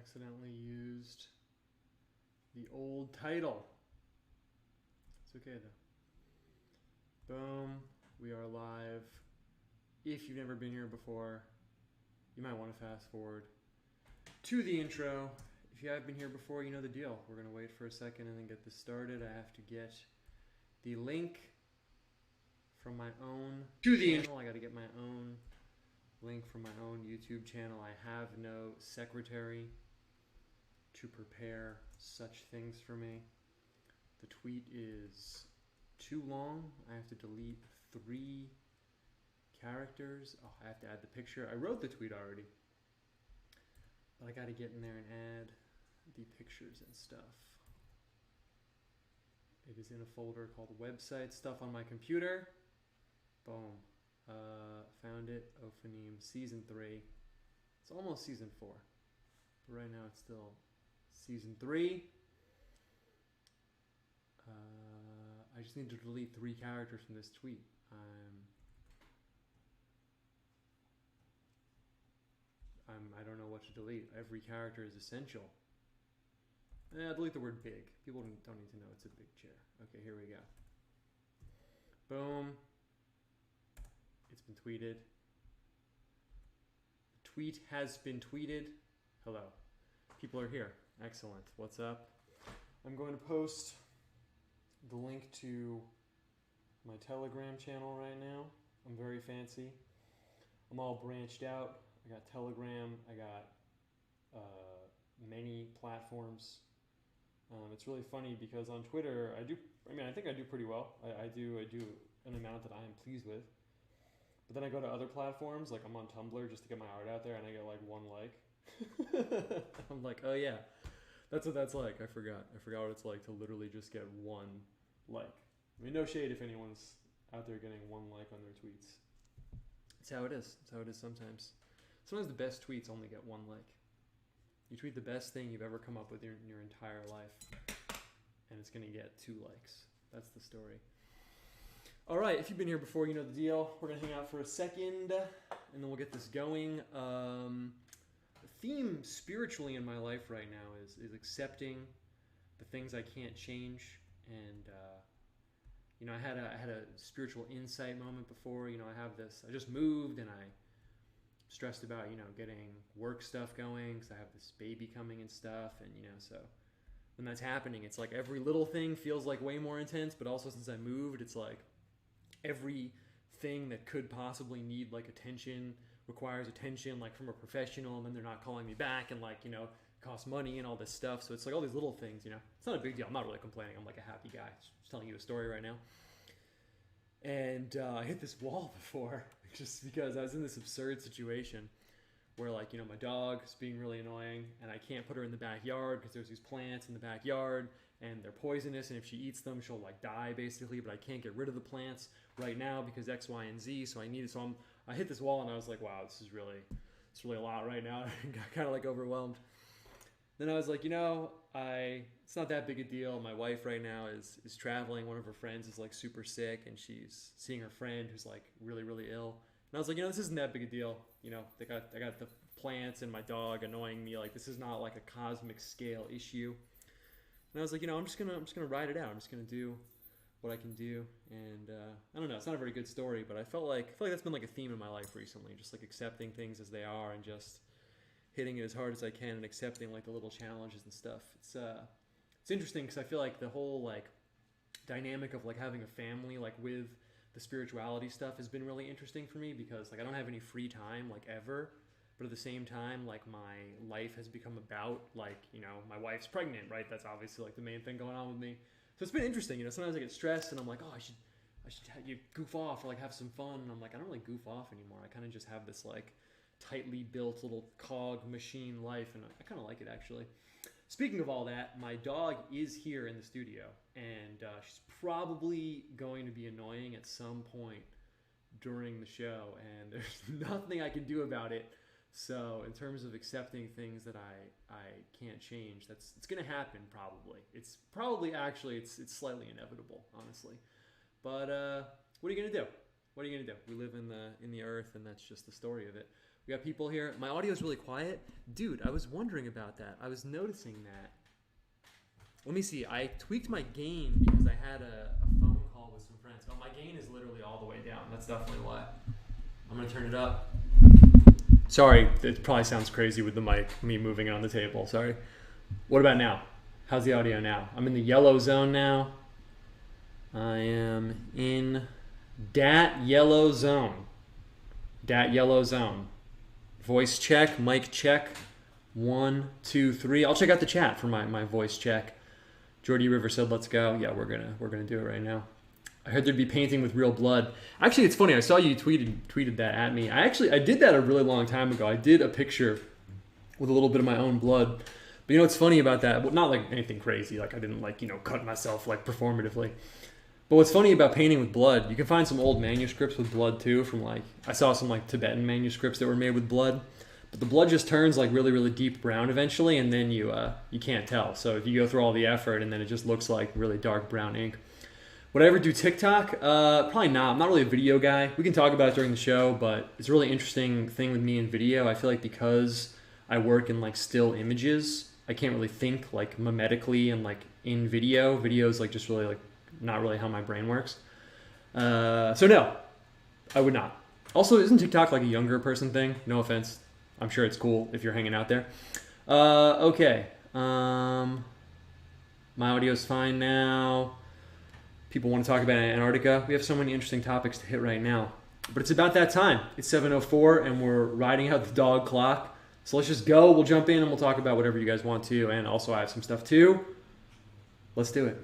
accidentally used the old title. It's okay though. Boom. We are live. If you've never been here before, you might want to fast forward to the intro. If you have been here before, you know the deal. We're going to wait for a second and then get this started. I have to get the link from my own channel. I got to get my own link from my own YouTube channel. I have no secretary to prepare such things for me. The tweet is too long. I have to delete 3 characters. Oh, I have to add the picture. I wrote the tweet already, but I got to get in there and add the pictures and stuff. It is in a folder called website stuff on my computer. Boom. Found it. OPHANIM season 3. It's almost season 4, but right now it's still season 3. I just need to delete 3 characters from this tweet. I don't know what to delete. Every character is essential. Delete the word big. People don't need to know it's a big chair. Okay, here we go. Boom. It's been tweeted. The tweet has been tweeted. Hello. People are here. Excellent. What's up? I'm going to post the link to my Telegram channel right now. I'm very fancy. I'm all branched out. I got Telegram. I got many platforms. It's really funny because on Twitter, I think I do pretty well. I do an amount that I am pleased with. But then I go to other platforms, like I'm on Tumblr just to get my art out there, and I get like 1 like. I'm like, oh yeah, that's what that's like. I forgot what it's like to literally just get 1 like. I mean, no shade if anyone's out there getting 1 like on their tweets. It's how it is. It's how it is sometimes. Sometimes the best tweets only get 1 like. You tweet the best thing you've ever come up with in your entire life, and it's going to get 2 likes. That's the story. All right, if you've been here before, you know the deal. We're going to hang out for a second, and then we'll get this going. The theme spiritually in my life right now is accepting the things I can't change. And, I had a spiritual insight moment before. I have this. I just moved, and I stressed about, getting work stuff going because I have this baby coming and stuff. And, so when that's happening, it's like every little thing feels like way more intense. But also since I moved, it's like everything that could possibly need like attention requires attention, like from a professional, and then they're not calling me back, and like, costs money and all this stuff. So it's like all these little things, it's not a big deal. I'm not really complaining. I'm like a happy guy. Just telling you a story right now. And I hit this wall before just because I was in this absurd situation where like, my dog is being really annoying and I can't put her in the backyard because there's these plants in the backyard and they're poisonous, and if she eats them, she'll like die basically, but I can't get rid of the plants right now because X, Y, and Z, so I need it. So I hit this wall and I was like, wow, it's really a lot right now. I got kind of like overwhelmed. Then I was like, it's not that big a deal. My wife right now is traveling. One of her friends is like super sick and she's seeing her friend who's like really, really ill. And I was like, this isn't that big a deal. I got the plants and my dog annoying me. Like, this is not like a cosmic scale issue. And I was like, I'm just gonna ride it out. I'm just gonna do what I can do. And I don't know. It's not a very good story, but I feel like that's been like a theme in my life recently. Just like accepting things as they are and just hitting it as hard as I can and accepting like the little challenges and stuff. It's interesting because I feel like the whole like dynamic of like having a family like with the spirituality stuff has been really interesting for me because like I don't have any free time like ever, but at the same time like my life has become about like, my wife's pregnant, right? That's obviously like the main thing going on with me. So it's been interesting, sometimes I get stressed and I'm like, oh, I should you goof off or like have some fun, and I'm like, I don't really goof off anymore. I kind of just have this like tightly built little cog machine life, and I kind of like it actually. Speaking of all that, my dog is here in the studio, and she's probably going to be annoying at some point during the show, and there's nothing I can do about it. So in terms of accepting things that I can't change, it's going to happen probably. It's slightly inevitable, honestly. But what are you going to do? What are you going to do? We live in the earth, and that's just the story of it. We got people here. My audio is really quiet. Dude, I was wondering about that. I was noticing that. Let me see. I tweaked my gain because I had a phone call with some friends. Oh, my gain is literally all the way down. That's definitely why. I'm going to turn it up. Sorry, it probably sounds crazy with the mic, me moving it on the table. Sorry. What about now? How's the audio now? I'm in the yellow zone now. I am in dat yellow zone. Dat yellow zone. Voice check, mic check. 1, 2, 3. I'll check out the chat for my voice check. Jordy River said, "Let's go." Yeah, we're gonna do it right now. I heard there'd be painting with real blood. Actually, it's funny. I saw you tweeted that at me. I did that a really long time ago. I did a picture with a little bit of my own blood. But you know what's funny about that? Well, not like anything crazy. Like I didn't cut myself like performatively. But what's funny about painting with blood, you can find some old manuscripts with blood too. I saw some like Tibetan manuscripts that were made with blood. But the blood just turns like really, really deep brown eventually, and then you can't tell. So if you go through all the effort, and then it just looks like really dark brown ink. Would I ever do TikTok? Probably not. I'm not really a video guy. We can talk about it during the show, but it's a really interesting thing with me in video. I feel like because I work in like still images, I can't really think like mimetically and like in video. Video is like just really like not really how my brain works. So no, I would not. Also, isn't TikTok like a younger person thing? No offense. I'm sure it's cool if you're hanging out there. Okay. My audio's fine now. People want to talk about Antarctica. We have so many interesting topics to hit right now. But it's about that time. It's 7:04 and we're riding out the dog clock. So let's just go. We'll jump in and we'll talk about whatever you guys want to. And also I have some stuff too. Let's do it.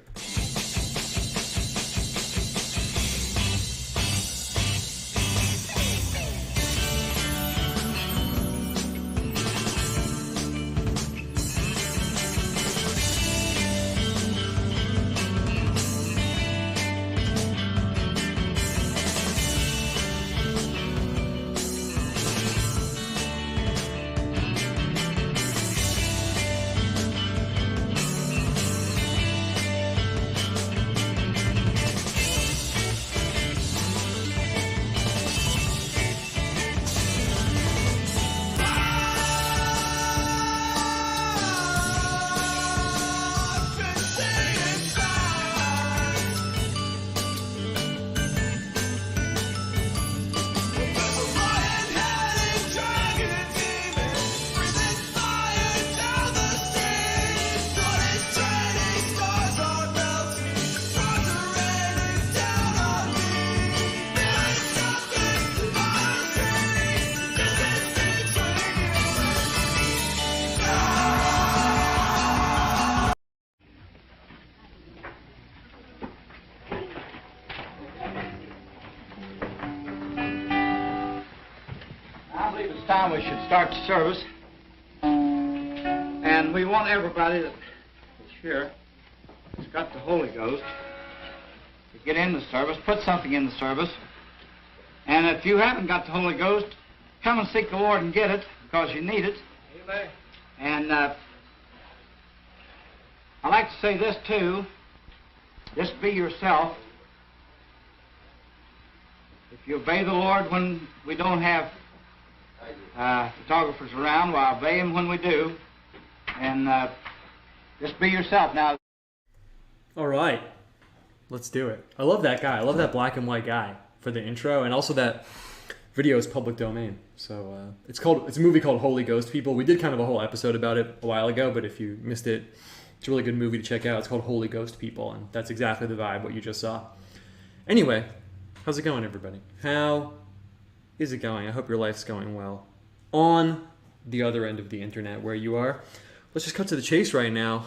We should start the service, and we want everybody that's here, that's got the Holy Ghost, to get in the service, put something in the service, and if you haven't got the Holy Ghost, come and seek the Lord and get it, because you need it. Amen. And I like to say this too, just be yourself. If you obey the Lord when we don't have photographers around, well, I'll obey him when we do, and just be yourself. Now, all right, let's do it. I love that guy. I love that black and white guy for the intro, and also that video is public domain. So it's a movie called Holy Ghost People. We did kind of a whole episode about it a while ago, but if you missed it, it's a really good movie to check out. It's called Holy Ghost People, and that's exactly the vibe, what you just saw. Anyway, how's it going, everybody? How is it going? I hope your life's going well. On the other end of the internet where you are. Let's just cut to the chase right now.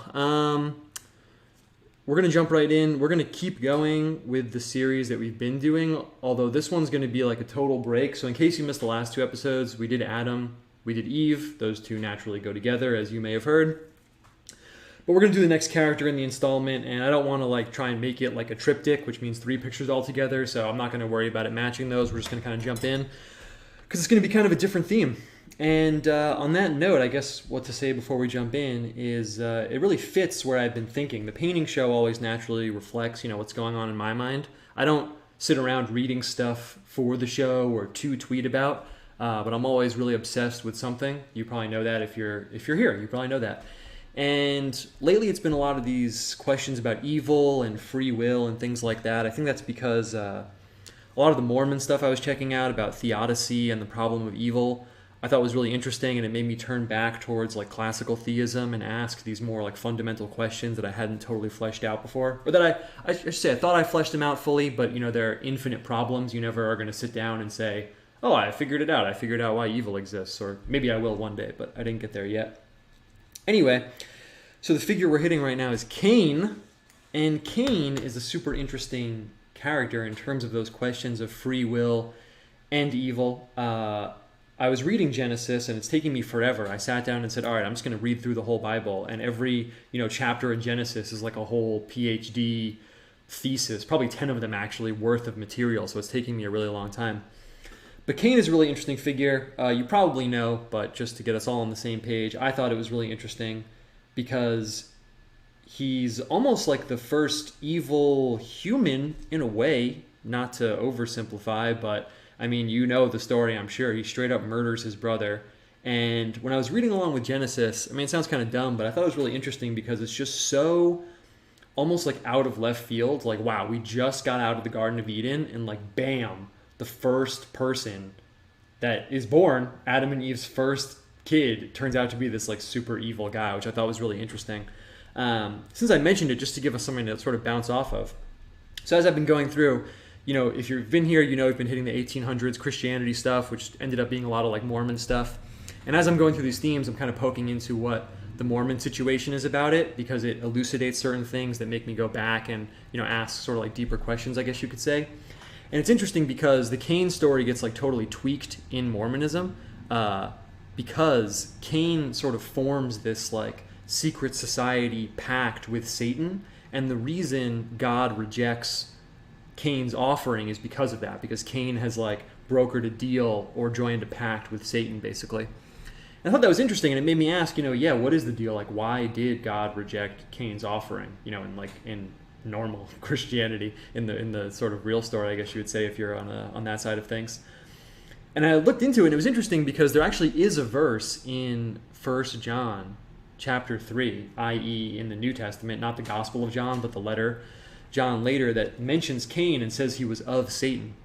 We're going to jump right in. We're going to keep going with the series that we've been doing, although this one's going to be like a total break. So in case you missed the last two episodes, we did Adam, we did Eve. Those two naturally go together, as you may have heard. But we're going to do the next character in the installment, and I don't want to like try and make it like a triptych, which means 3 pictures altogether, so I'm not going to worry about it matching those. We're just going to kind of jump in, because it's going to be kind of a different theme. And on that note, I guess what to say before we jump in is it really fits where I've been thinking. The painting show always naturally reflects, what's going on in my mind. I don't sit around reading stuff for the show or to tweet about. but I'm always really obsessed with something. You probably know that if you're here, you probably know that. And lately it's been a lot of these questions about evil and free will and things like that. I think that's because a lot of the Mormon stuff I was checking out about theodicy and the problem of evil, I thought was really interesting, and it made me turn back towards like classical theism and ask these more like fundamental questions that I hadn't totally fleshed out before, or that I should say I thought I fleshed them out fully, but you know, there are infinite problems. You never are going to sit down and say, oh, I figured it out. I figured out why evil exists, or maybe I will one day, but I didn't get there yet. Anyway, so the figure we're hitting right now is Cain, and Cain is a super interesting character in terms of those questions of free will and evil. I was reading Genesis, and it's taking me forever. I sat down and said, all right, I'm just going to read through the whole Bible, and every chapter in Genesis is like a whole PhD thesis, probably 10 of them actually, worth of material, so it's taking me a really long time. But Cain is a really interesting figure. You probably know, but just to get us all on the same page, I thought it was really interesting because he's almost like the first evil human in a way, not to oversimplify, but I mean, you know the story, I'm sure. He straight up murders his brother. And when I was reading along with Genesis, I mean, it sounds kind of dumb, but I thought it was really interesting because it's just so almost like out of left field. Like, wow, we just got out of the Garden of Eden, and like, bam, the first person that is born, Adam and Eve's first kid, turns out to be this like super evil guy, which I thought was really interesting. Since I mentioned it, just to give us something to sort of bounce off of. So as I've been going through, if you've been here, we've been hitting the 1800s Christianity stuff, which ended up being a lot of like Mormon stuff. And as I'm going through these themes, I'm kind of poking into what the Mormon situation is about it, because it elucidates certain things that make me go back and, ask sort of like deeper questions, I guess you could say. And it's interesting because the Cain story gets like totally tweaked in Mormonism, because Cain sort of forms this like secret society pact with Satan. And the reason God rejects Cain's offering is because of that, because Cain has like brokered a deal or joined a pact with Satan, basically. And I thought that was interesting, and it made me ask, what is the deal? Like, why did God reject Cain's offering? In normal Christianity, in the sort of real story, I guess you would say, if you're on that side of things. And I looked into it, and it was interesting because there actually is a verse in 1 John chapter 3, i.e. in the New Testament, not the Gospel of John, but the letter John later, that mentions Cain and says he was of Satan.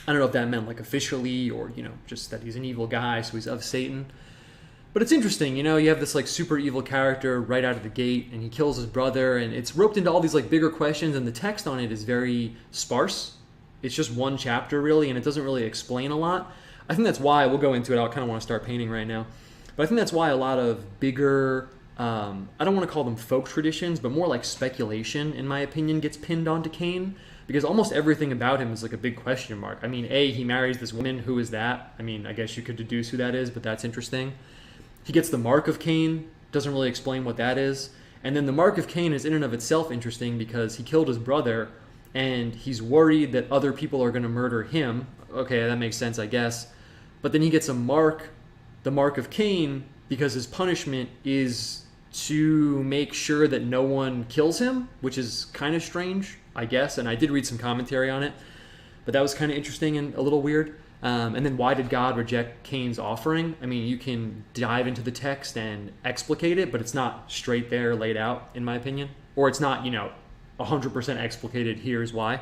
I don't know if that meant like officially or, just that he's an evil guy, so he's of Satan. But it's interesting, you have this like super evil character right out of the gate, and he kills his brother, and it's roped into all these like bigger questions, and the text on it is very sparse. It's just one chapter really, and it doesn't really explain a lot. I think that's why, we'll go into it, I kind of want to start painting right now. But I think that's why a lot of bigger, I don't want to call them folk traditions, but more like speculation, in my opinion, gets pinned onto Cain, because almost everything about him is like a big question mark. I mean, he marries this woman. Who is that? I mean, I guess you could deduce who that is, but that's interesting. He gets the mark of Cain, doesn't really explain what that is. And then the mark of Cain is in and of itself interesting because he killed his brother, and he's worried that other people are going to murder him. Okay, that makes sense, I guess. But then he gets a mark, the mark of Cain, because his punishment is to make sure that no one kills him, which is kind of strange, I guess. And I did read some commentary on it, but that was kind of interesting and a little weird. And then why did God reject Cain's offering? I mean, you can dive into the text and explicate it, but it's not straight there laid out, in my opinion. Or it's not, 100% explicated, here's why.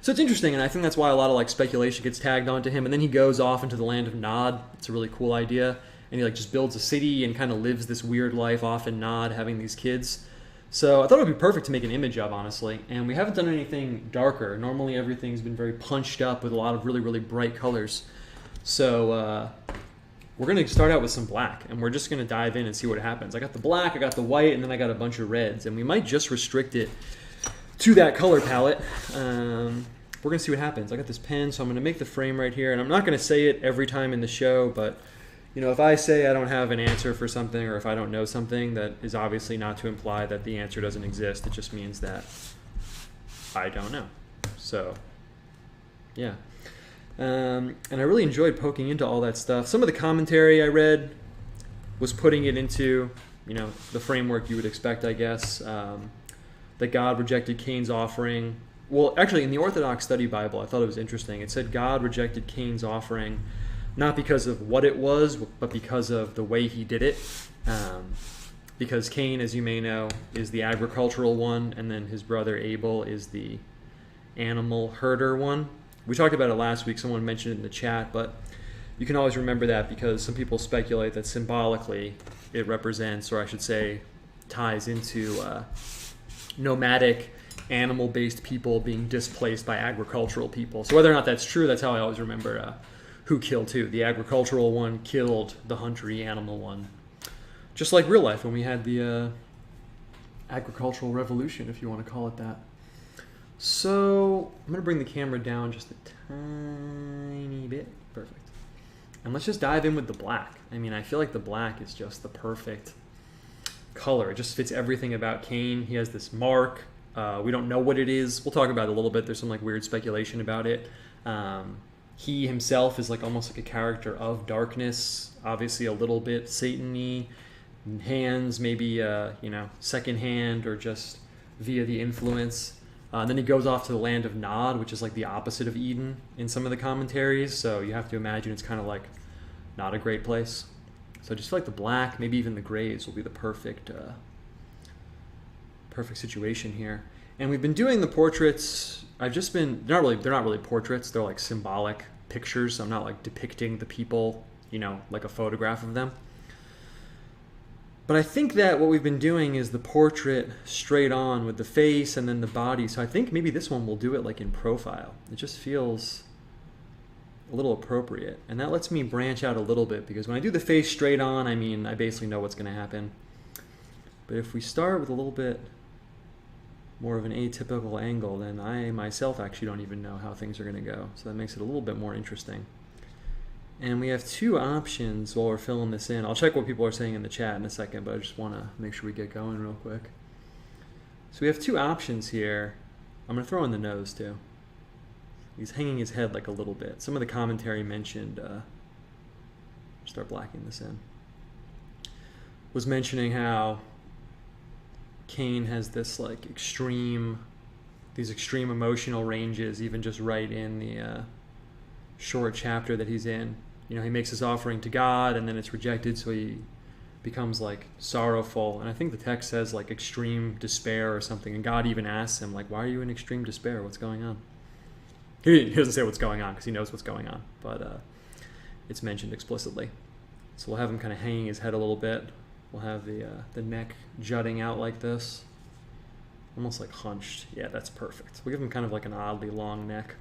So it's interesting, and I think that's why a lot of like speculation gets tagged onto him. And then he goes off into the land of Nod. It's a really cool idea. And he like just builds a city and kind of lives this weird life off in Nod, having these kids. So I thought it would be perfect to make an image of, honestly. And we haven't done anything darker. Normally everything's been very punched up with a lot of really, really bright colors. So we're going to start out with some black, and we're just going to dive in and see what happens. I got the black, I got the white, and then I got a bunch of reds. And we might just restrict it to that color palette. We're going to see what happens. I got this pen, so I'm going to make the frame right here. And I'm not going to say it every time in the show, but if I say I don't have an answer for something, or if I don't know something, that is obviously not to imply that the answer doesn't exist. It just means that I don't know. So, yeah. And I really enjoyed poking into all that stuff. Some of the commentary I read was putting it into, the framework you would expect, I guess. That God rejected Cain's offering well, actually, in the Orthodox Study Bible, I thought it was interesting. It said God rejected Cain's offering not because of what it was, but because of the way he did it. Because Cain, as you may know, is the agricultural one, and then his brother Abel is the animal herder one. We talked about it last week. Someone mentioned it in the chat, but you can always remember that because some people speculate that symbolically it represents, or I should say, ties into nomadic, animal-based people being displaced by agricultural people. So whether or not that's true, that's how I always remember who killed who. The agricultural one killed the huntery animal one. Just like real life when we had the agricultural revolution, if you want to call it that. So I'm going to bring the camera down just a tiny bit. Perfect. And let's just dive in with the black. I mean, I feel like the black is just the perfect color. It just fits everything about Cain. He has this mark. We don't know what it is. We'll talk about it a little bit. There's some like weird speculation about it. He himself is like almost like a character of darkness. Obviously a little bit Satan-y. Hands, maybe second hand or just via the influence. And then he goes off to the land of Nod, which is like the opposite of Eden in some of the commentaries. So you have to imagine it's kind of like not a great place. So I just feel like the black, maybe even the grays, will be the perfect situation here. And we've been doing the portraits. They're not really portraits. They're like symbolic pictures. So I'm not like depicting the people, like a photograph of them. But I think that what we've been doing is the portrait straight on with the face and then the body. So I think maybe this one will do it like in profile. It just feels a little appropriate. And that lets me branch out a little bit because when I do the face straight on, I mean, I basically know what's going to happen. But if we start with a little bit more of an atypical angle, then I myself actually don't even know how things are going to go. So that makes it a little bit more interesting. And we have two options while we're filling this in. I'll check what people are saying in the chat in a second, but I just want to make sure we get going real quick. So we have two options here. I'm going to throw in the nose too. He's hanging his head like a little bit. Some of the commentary mentioned, start blacking this in, was mentioning how Cain has this like these extreme emotional ranges, even just right in the short chapter that he's in. He makes his offering to God and then it's rejected, so he becomes like sorrowful. And I think the text says like extreme despair or something, and God even asks him like, why are you in extreme despair? What's going on? He doesn't say what's going on because he knows what's going on, but it's mentioned explicitly. So we'll have him kind of hanging his head a little bit. We'll have the neck jutting out like this, almost like hunched. Yeah, that's perfect. We'll give him kind of like an oddly long neck.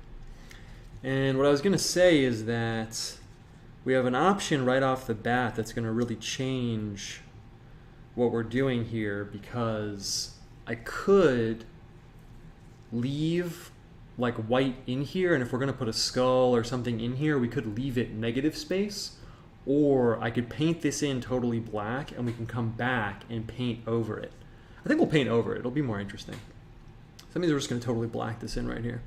And what I was going to say is that we have an option right off the bat that's going to really change what we're doing here, because I could leave like white in here, and if we're going to put a skull or something in here, we could leave it negative space, or I could paint this in totally black and we can come back and paint over it. I think we'll paint over it. It'll be more interesting. So that means we're just going to totally black this in right here.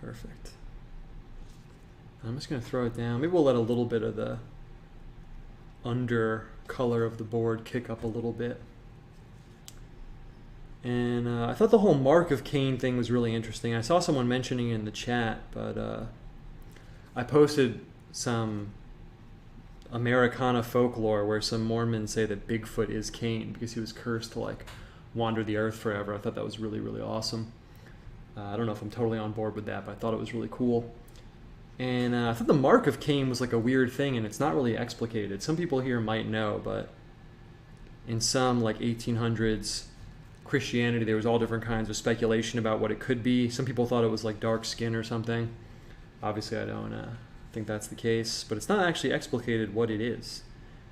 Perfect. I'm just going to throw it down. Maybe we'll let a little bit of the under color of the board kick up a little bit. And I thought the whole mark of Cain thing was really interesting. I saw someone mentioning it in the chat, but I posted some Americana folklore where some Mormons say that Bigfoot is Cain because he was cursed to like wander the earth forever. I thought that was really, really awesome. I don't know if I'm totally on board with that, but I thought it was really cool. And I thought the mark of Cain was like a weird thing, and it's not really explicated. Some people here might know, but in some like 1800s Christianity, there was all different kinds of speculation about what it could be. Some people thought it was like dark skin or something. Obviously, I don't think that's the case, but it's not actually explicated what it is.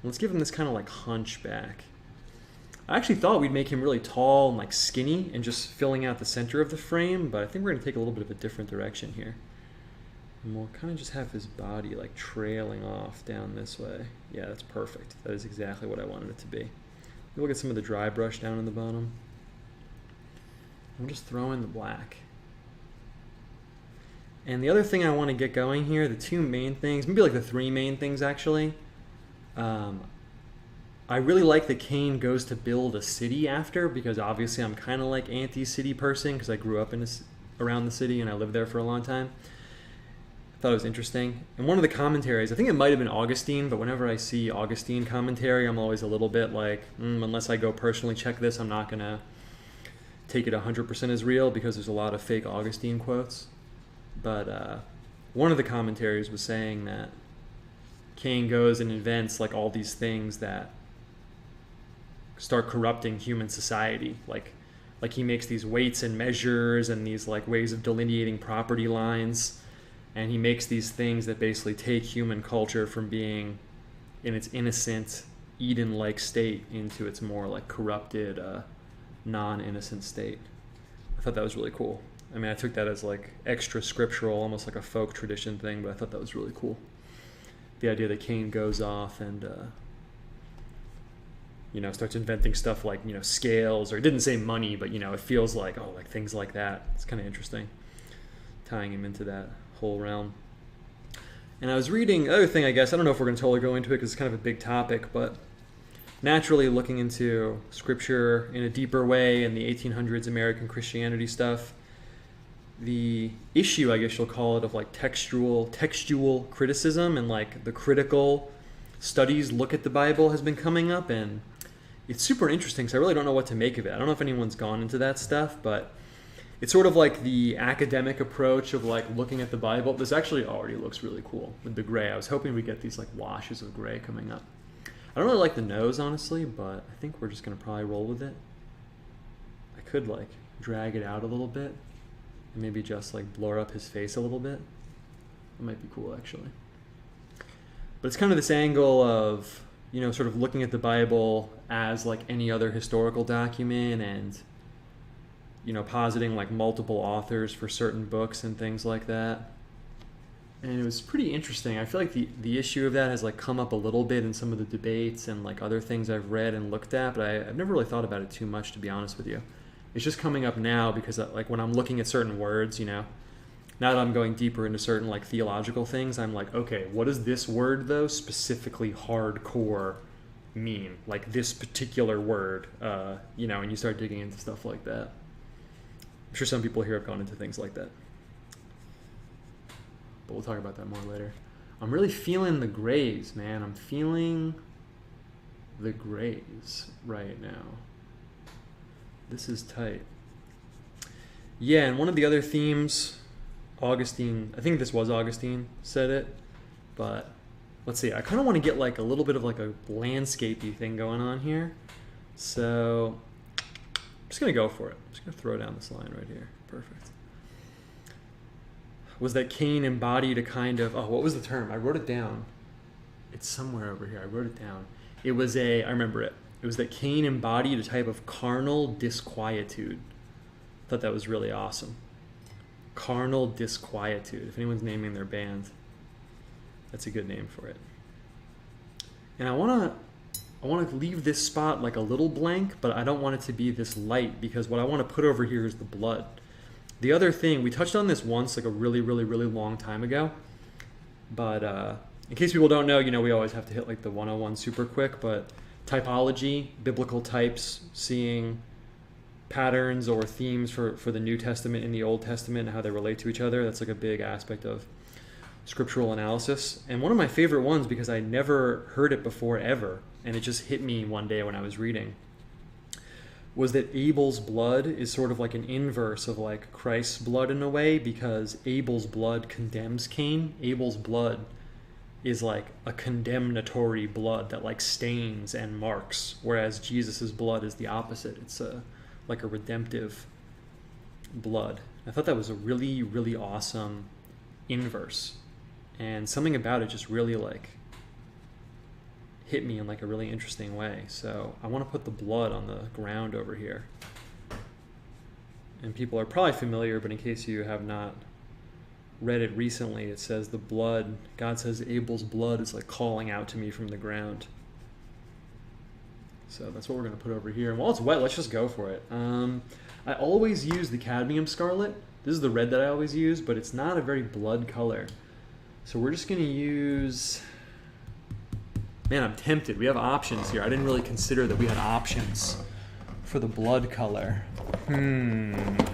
Let's give him this kind of like hunchback. I actually thought we'd make him really tall and like skinny and just filling out the center of the frame, but I think we're going to take a little bit of a different direction here. And we'll kind of just have his body like trailing off down this way. Yeah, that's perfect. That is exactly what I wanted it to be. We'll get some of the dry brush down in the bottom. I'm just throwing the black. And the other thing I want to get going here, the two main things, maybe like the three main things actually. I really like that Cain goes to build a city after, because obviously I'm kind of like anti-city person because I grew up around the city and I lived there for a long time. I thought it was interesting. And one of the commentaries, I think it might have been Augustine, but whenever I see Augustine commentary, I'm always a little bit like, unless I go personally check this, I'm not going to take it 100% as real, because there's a lot of fake Augustine quotes. But one of the commentaries was saying that Cain goes and invents like all these things that start corrupting human society, like he makes these weights and measures and these like ways of delineating property lines, and he makes these things that basically take human culture from being in its innocent Eden-like state into its more like corrupted non-innocent state. I thought that was really cool. I mean, I took that as like extra scriptural, almost like a folk tradition thing, but I thought that was really cool. The idea that Cain goes off and starts inventing stuff like, scales, or it didn't say money, but, it feels like, like things like that. It's kind of interesting, tying him into that whole realm. And I was reading, other thing, I guess, I don't know if we're going to totally go into it because it's kind of a big topic, but naturally looking into scripture in a deeper way in the 1800s American Christianity stuff, the issue, I guess you'll call it, of like textual criticism and like the critical studies look at the Bible has been coming up, and it's super interesting because I really don't know what to make of it. I don't know if anyone's gone into that stuff, but it's sort of like the academic approach of like looking at the Bible. This actually already looks really cool with the gray. I was hoping we get these like washes of gray coming up. I don't really like the nose, honestly, but I think we're just going to probably roll with it. I could like drag it out a little bit and maybe just like blur up his face a little bit. That might be cool, actually. But it's kind of this angle of, sort of looking at the Bible as like any other historical document, and, positing like multiple authors for certain books and things like that. And it was pretty interesting. I feel like the issue of that has like come up a little bit in some of the debates and like other things I've read and looked at, but I've never really thought about it too much, to be honest with you. It's just coming up now because like when I'm looking at certain words, now that I'm going deeper into certain like theological things, I'm like, okay, what does this word though specifically hardcore mean? Like this particular word, and you start digging into stuff like that. I'm sure some people here have gone into things like that, but we'll talk about that more later. I'm really feeling the grays, man. I'm feeling the grays right now. This is tight. Yeah, and one of the other themes, Augustine, I think this was Augustine said it, but let's see. I kind of want to get like a little bit of like a landscapey thing going on here. So I'm just going to go for it. I'm just going to throw down this line right here. Perfect. Was that Cain embodied a kind of, what was the term? I wrote it down. It's somewhere over here. I wrote it down. It was I remember it. It was that Cain embodied a type of carnal disquietude. I thought that was really awesome. Carnal disquietude. If anyone's naming their band, that's a good name for it. And I want to leave this spot like a little blank, but I don't want it to be this light, because what I want to put over here is the blood. The other thing, we touched on this once like a really, really, really long time ago, but in case people don't know, we always have to hit like the 101 super quick, but typology, biblical types, seeing patterns or themes for the New Testament and the Old Testament and how they relate to each other. That's like a big aspect of scriptural analysis. And one of my favorite ones, because I never heard it before ever, and it just hit me one day when I was reading, was that Abel's blood is sort of like an inverse of like Christ's blood in a way, because Abel's blood condemns Cain. Abel's blood is like a condemnatory blood that like stains and marks, whereas Jesus's blood is the opposite. It's like a redemptive blood. I thought that was a really, really awesome inverse, and something about it just really like hit me in like a really interesting way. So I want to put the blood on the ground over here, and people are probably familiar, but in case you have not read it recently, it says the blood, God says Abel's blood is like calling out to me from the ground. So that's what we're going to put over here. And while it's wet, let's just go for it. I always use the cadmium scarlet. This is the red that I always use, but it's not a very blood color. So we're just going to use Man, I'm tempted. We have options here. I didn't really consider that we had options for the blood color.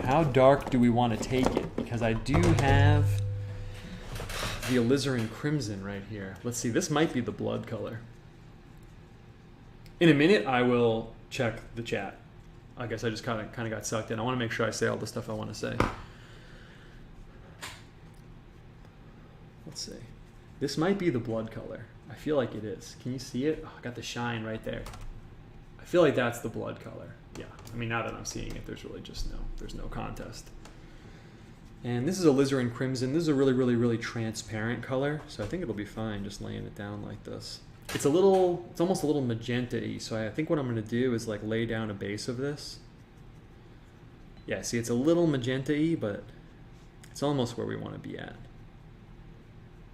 How dark do we want to take it? Because I do have the alizarin crimson right here. Let's see, this might be the blood color. In a minute, I will check the chat. I guess I just kind of got sucked in. I want to make sure I say all the stuff I want to say. Let's see. This might be the blood color. I feel like it is. Can you see it? Oh, I got the shine right there. I feel like that's the blood color. Yeah. I mean, now that I'm seeing it, there's really just there's no contest. And this is alizarin crimson. This is a really, really, really transparent color. So I think it'll be fine just laying it down like this. It's almost a little magenta-y. So I think what I'm going to do is like lay down a base of this. Yeah, see, it's a little magenta-y, but it's almost where we want to be at.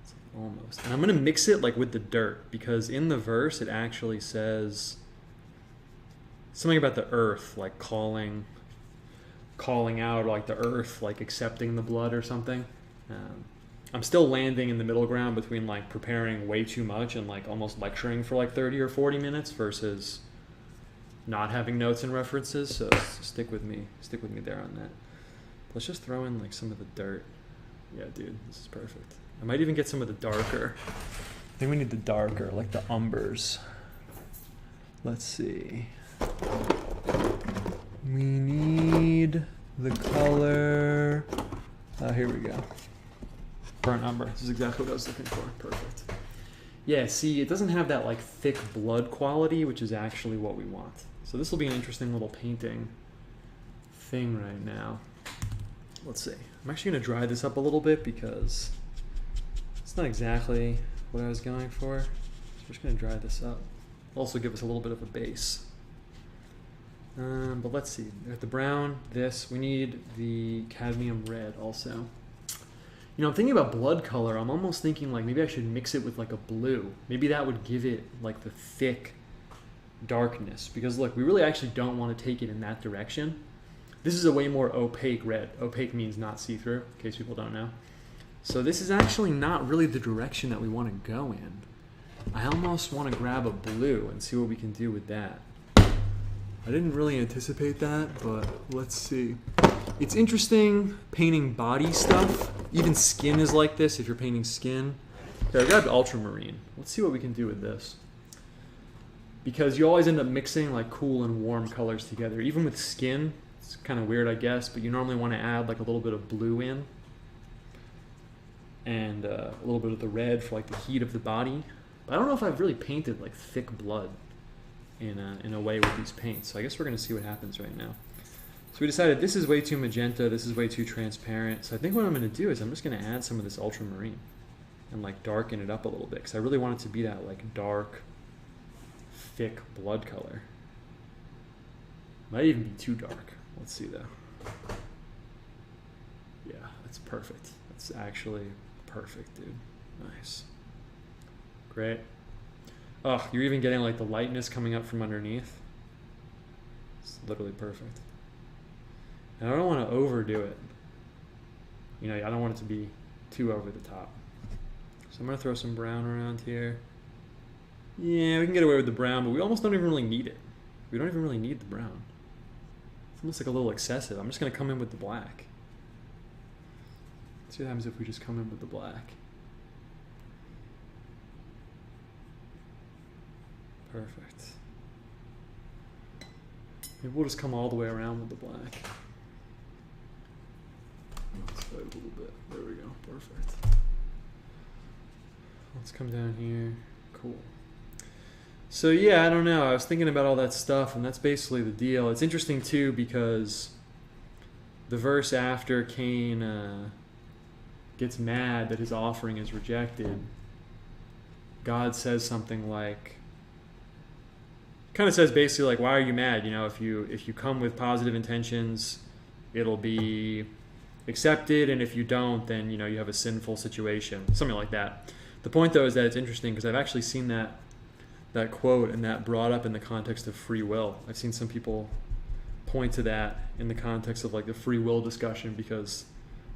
It's almost. And I'm going to mix it like with the dirt, because in the verse it actually says something about the earth, like calling out, like the earth, like accepting the blood or something. I'm still landing in the middle ground between like preparing way too much and like almost lecturing for like 30 or 40 minutes versus not having notes and references. So stick with me there on that. Let's just throw in like some of the dirt. Yeah, dude, this is perfect. I might even get some of the darker. I think we need the darker, like the umbers. Let's see. We need the color. Here we go. Burnt umber. This is exactly what I was looking for. Perfect. Yeah, see, it doesn't have that like thick blood quality, which is actually what we want. So this will be an interesting little painting thing right now. Let's see. I'm actually going to dry this up a little bit because it's not exactly what I was going for. So we're just going to dry this up. Also give us a little bit of a base. But let's see. We got the brown, this. We need the cadmium red also. You know, I'm thinking about blood color. I'm almost thinking like maybe I should mix it with like a blue. Maybe that would give it like the thick darkness. Because look, we really actually don't want to take it in that direction. This is a way more opaque red. Opaque means not see-through, in case people don't know. So this is actually not really the direction that we want to go in. I almost want to grab a blue and see what we can do with that. I didn't really anticipate that, but let's see. It's interesting painting body stuff. Even skin is like this if you're painting skin. Here, I grabbed ultramarine. Let's see what we can do with this. Because you always end up mixing like cool and warm colors together. Even with skin, it's kind of weird, I guess, but you normally want to add like a little bit of blue in. And a little bit of the red for like the heat of the body. But I don't know if I've really painted like thick blood in a way with these paints. So I guess we're going to see what happens right now. So we decided this is way too magenta, this is way too transparent. So I think what I'm going to do is I'm just going to add some of this ultramarine and like darken it up a little bit because I really want it to be that like dark, thick blood color. Might even be too dark. Let's see though. Yeah, that's perfect. That's actually perfect, dude. Nice. Great. Oh, you're even getting like the lightness coming up from underneath. It's literally perfect. And I don't want to overdo it. You know, I don't want it to be too over the top. So I'm going to throw some brown around here. Yeah, we can get away with the brown, but we almost don't even really need it. We don't even really need the brown. It's almost like a little excessive. I'm just going to come in with the black. Let's see what happens if we just come in with the black. Perfect. Maybe we'll just come all the way around with the black. Let's fight a little bit. There we go. Perfect. Let's come down here. Cool. So yeah, I don't know. I was thinking about all that stuff, and that's basically the deal. It's interesting too because the verse after Cain gets mad that his offering is rejected, God says something like, kind of says basically like, why are you mad? You know, if you come with positive intentions, it'll be accepted, and if you don't, then you know you have a sinful situation, something like that. The point though is that it's interesting because I've actually seen that quote and that brought up in the context of free will. I've seen some people point to that in the context of like the free will discussion because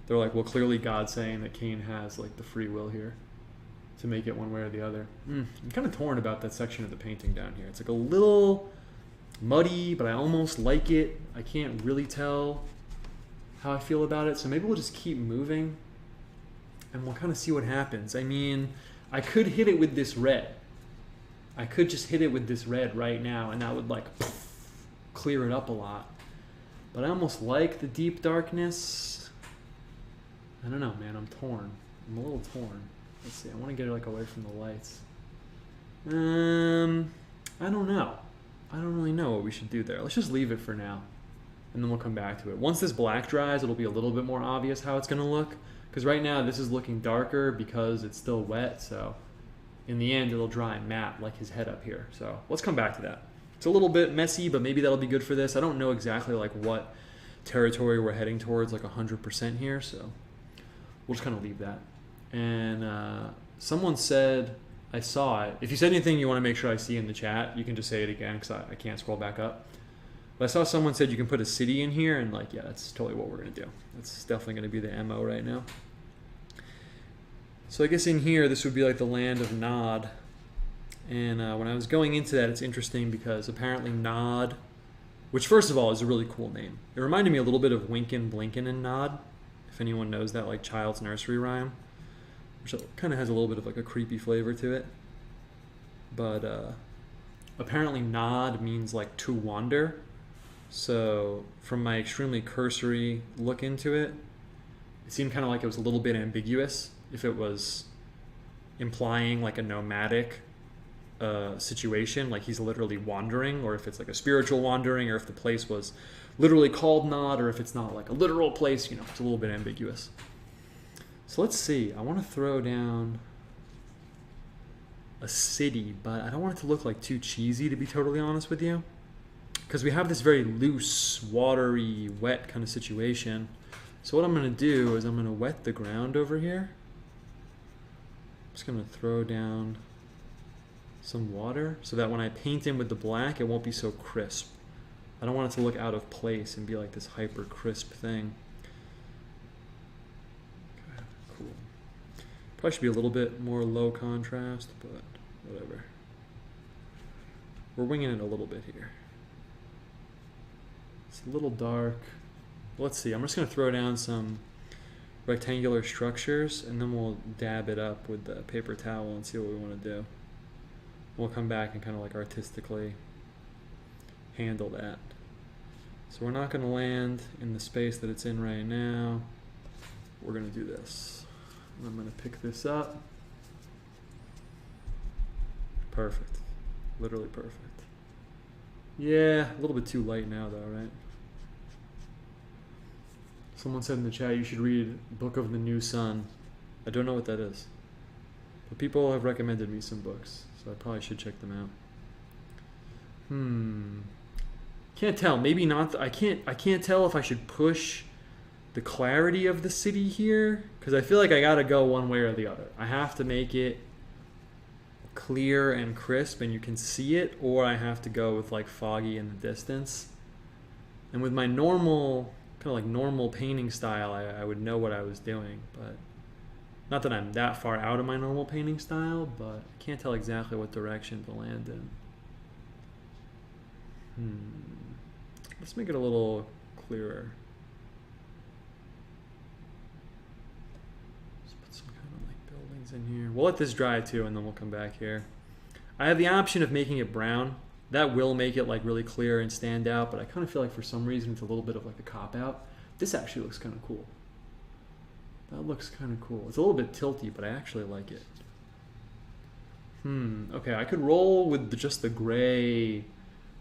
they're like, well, clearly God's saying that Cain has like the free will here. to make it one way or the other. I'm kind of torn about that section of the painting down here. It's like a little muddy, but I almost like it. I can't really tell how I feel about it, so maybe we'll just keep moving and we'll kind of see what happens. I mean, I could hit it with this red. I could just hit it with this red right now and that would like clear it up a lot. But I almost like the deep darkness. I don't know, man, I'm torn. I'm a little torn. Let's see, I want to get it like away from the lights. I don't know. I don't really know what we should do there. Let's just leave it for now. And then we'll come back to it. Once this black dries, it'll be a little bit more obvious how it's going to look. Because right now, this is looking darker because it's still wet. So in the end, it'll dry matte like his head up here. So let's come back to that. It's a little bit messy, but maybe that'll be good for this. I don't know exactly like what territory we're heading towards, like 100% here. So we'll just kind of leave that. And someone said, I saw it. If you said anything you want to make sure I see in the chat, you can just say it again because I can't scroll back up. But I saw someone said you can put a city in here, and like, yeah, that's totally what we're going to do. That's definitely going to be the MO right now. So I guess in here, this would be like the land of Nod. And when I was going into that, it's interesting because apparently Nod, which first of all is a really cool name. It reminded me a little bit of Winkin', Blinkin', and Nod. If anyone knows that like child's nursery rhyme. Which kind of has a little bit of like a creepy flavor to it. But apparently Nod means like to wander. So from my extremely cursory look into it, it seemed kind of like it was a little bit ambiguous if it was implying like a nomadic situation, like he's literally wandering, or if it's like a spiritual wandering, or if the place was literally called Nod, or if it's not like a literal place, you know, it's a little bit ambiguous. So let's see, I want to throw down a city, but I don't want it to look like too cheesy, to be totally honest with you. Because we have this very loose, watery, wet kind of situation. So what I'm going to do is I'm going to wet the ground over here. I'm just going to throw down some water so that when I paint in with the black, it won't be so crisp. I don't want it to look out of place and be like this hyper crisp thing. Cool. Probably should be a little bit more low contrast, but whatever. We're winging it a little bit here. It's a little dark. Let's see, I'm just going to throw down some rectangular structures and then we'll dab it up with the paper towel and see what we want to do. We'll come back and kind of like artistically handle that. So we're not going to land in the space that it's in right now. We're going to do this. I'm going to pick this up. Perfect. Literally perfect. Yeah, a little bit too light now though, right? Someone said in the chat you should read Book of the New Sun. I don't know what that is. But people have recommended me some books, so I probably should check them out. Can't tell. Maybe not. I can't tell if I should push the clarity of the city here, because I feel like I gotta go one way or the other. I have to make it clear and crisp and you can see it, or I have to go with like foggy in the distance. And with my normal, kind of like normal painting style, I would know what I was doing, but not that I'm that far out of my normal painting style, but I can't tell exactly what direction to land in. Let's make it a little clearer. In here. We'll let this dry too and then we'll come back here. I have the option of making it brown. That will make it like really clear and stand out, but I kind of feel like for some reason it's a little bit of like a cop-out. This actually looks kind of cool. That looks kind of cool. It's a little bit tilty, but I actually like it. Okay, I could roll with just the gray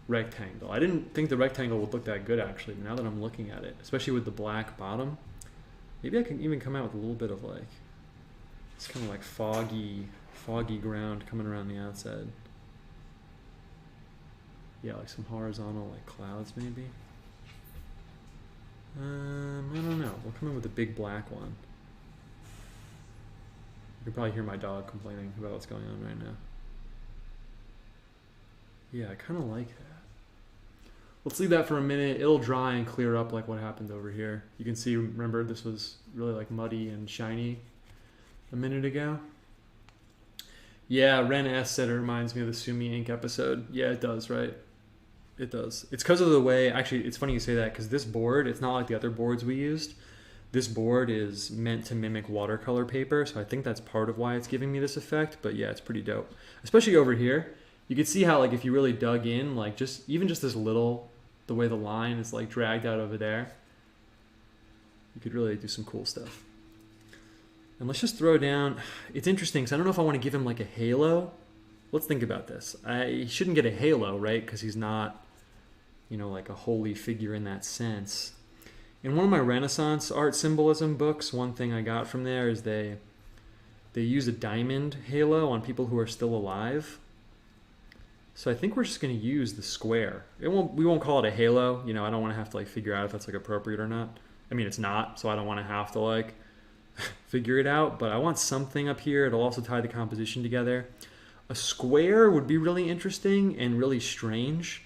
rectangle. I didn't think the rectangle would look that good actually, but now that I'm looking at it, especially with the black bottom, maybe I can even come out with a little bit of like, it's kind of like foggy ground coming around the outside. Yeah, like some horizontal like clouds maybe. I don't know. We'll come in with a big black one. You can probably hear my dog complaining about what's going on right now. Yeah, I kind of like that. Let's leave that for a minute. It'll dry and clear up like what happened over here. You can see, remember, this was really like muddy and shiny a minute ago. Yeah, Ren S said it reminds me of the Sumi Inc. episode. Yeah, it does, right? It does. It's because of the way, actually, it's funny you say that, because this board, it's not like the other boards we used. This board is meant to mimic watercolor paper, so I think that's part of why it's giving me this effect, but yeah, it's pretty dope. Especially over here. You can see how, like, if you really dug in, like, even just this little, the way the line is, like, dragged out over there, you could really do some cool stuff. And let's just throw down, it's interesting, because I don't know if I want to give him, like, a halo. Let's think about this. I shouldn't get a halo, right, because he's not, you know, like a holy figure in that sense. In one of my Renaissance art symbolism books, one thing I got from there is they use a diamond halo on people who are still alive. So I think we're just going to use the square. We won't call it a halo. You know, I don't want to have to like figure out if that's like appropriate or not. I mean, it's not, so I don't want to have to like figure it out. But I want something up here. It'll also tie the composition together. A square would be really interesting and really strange.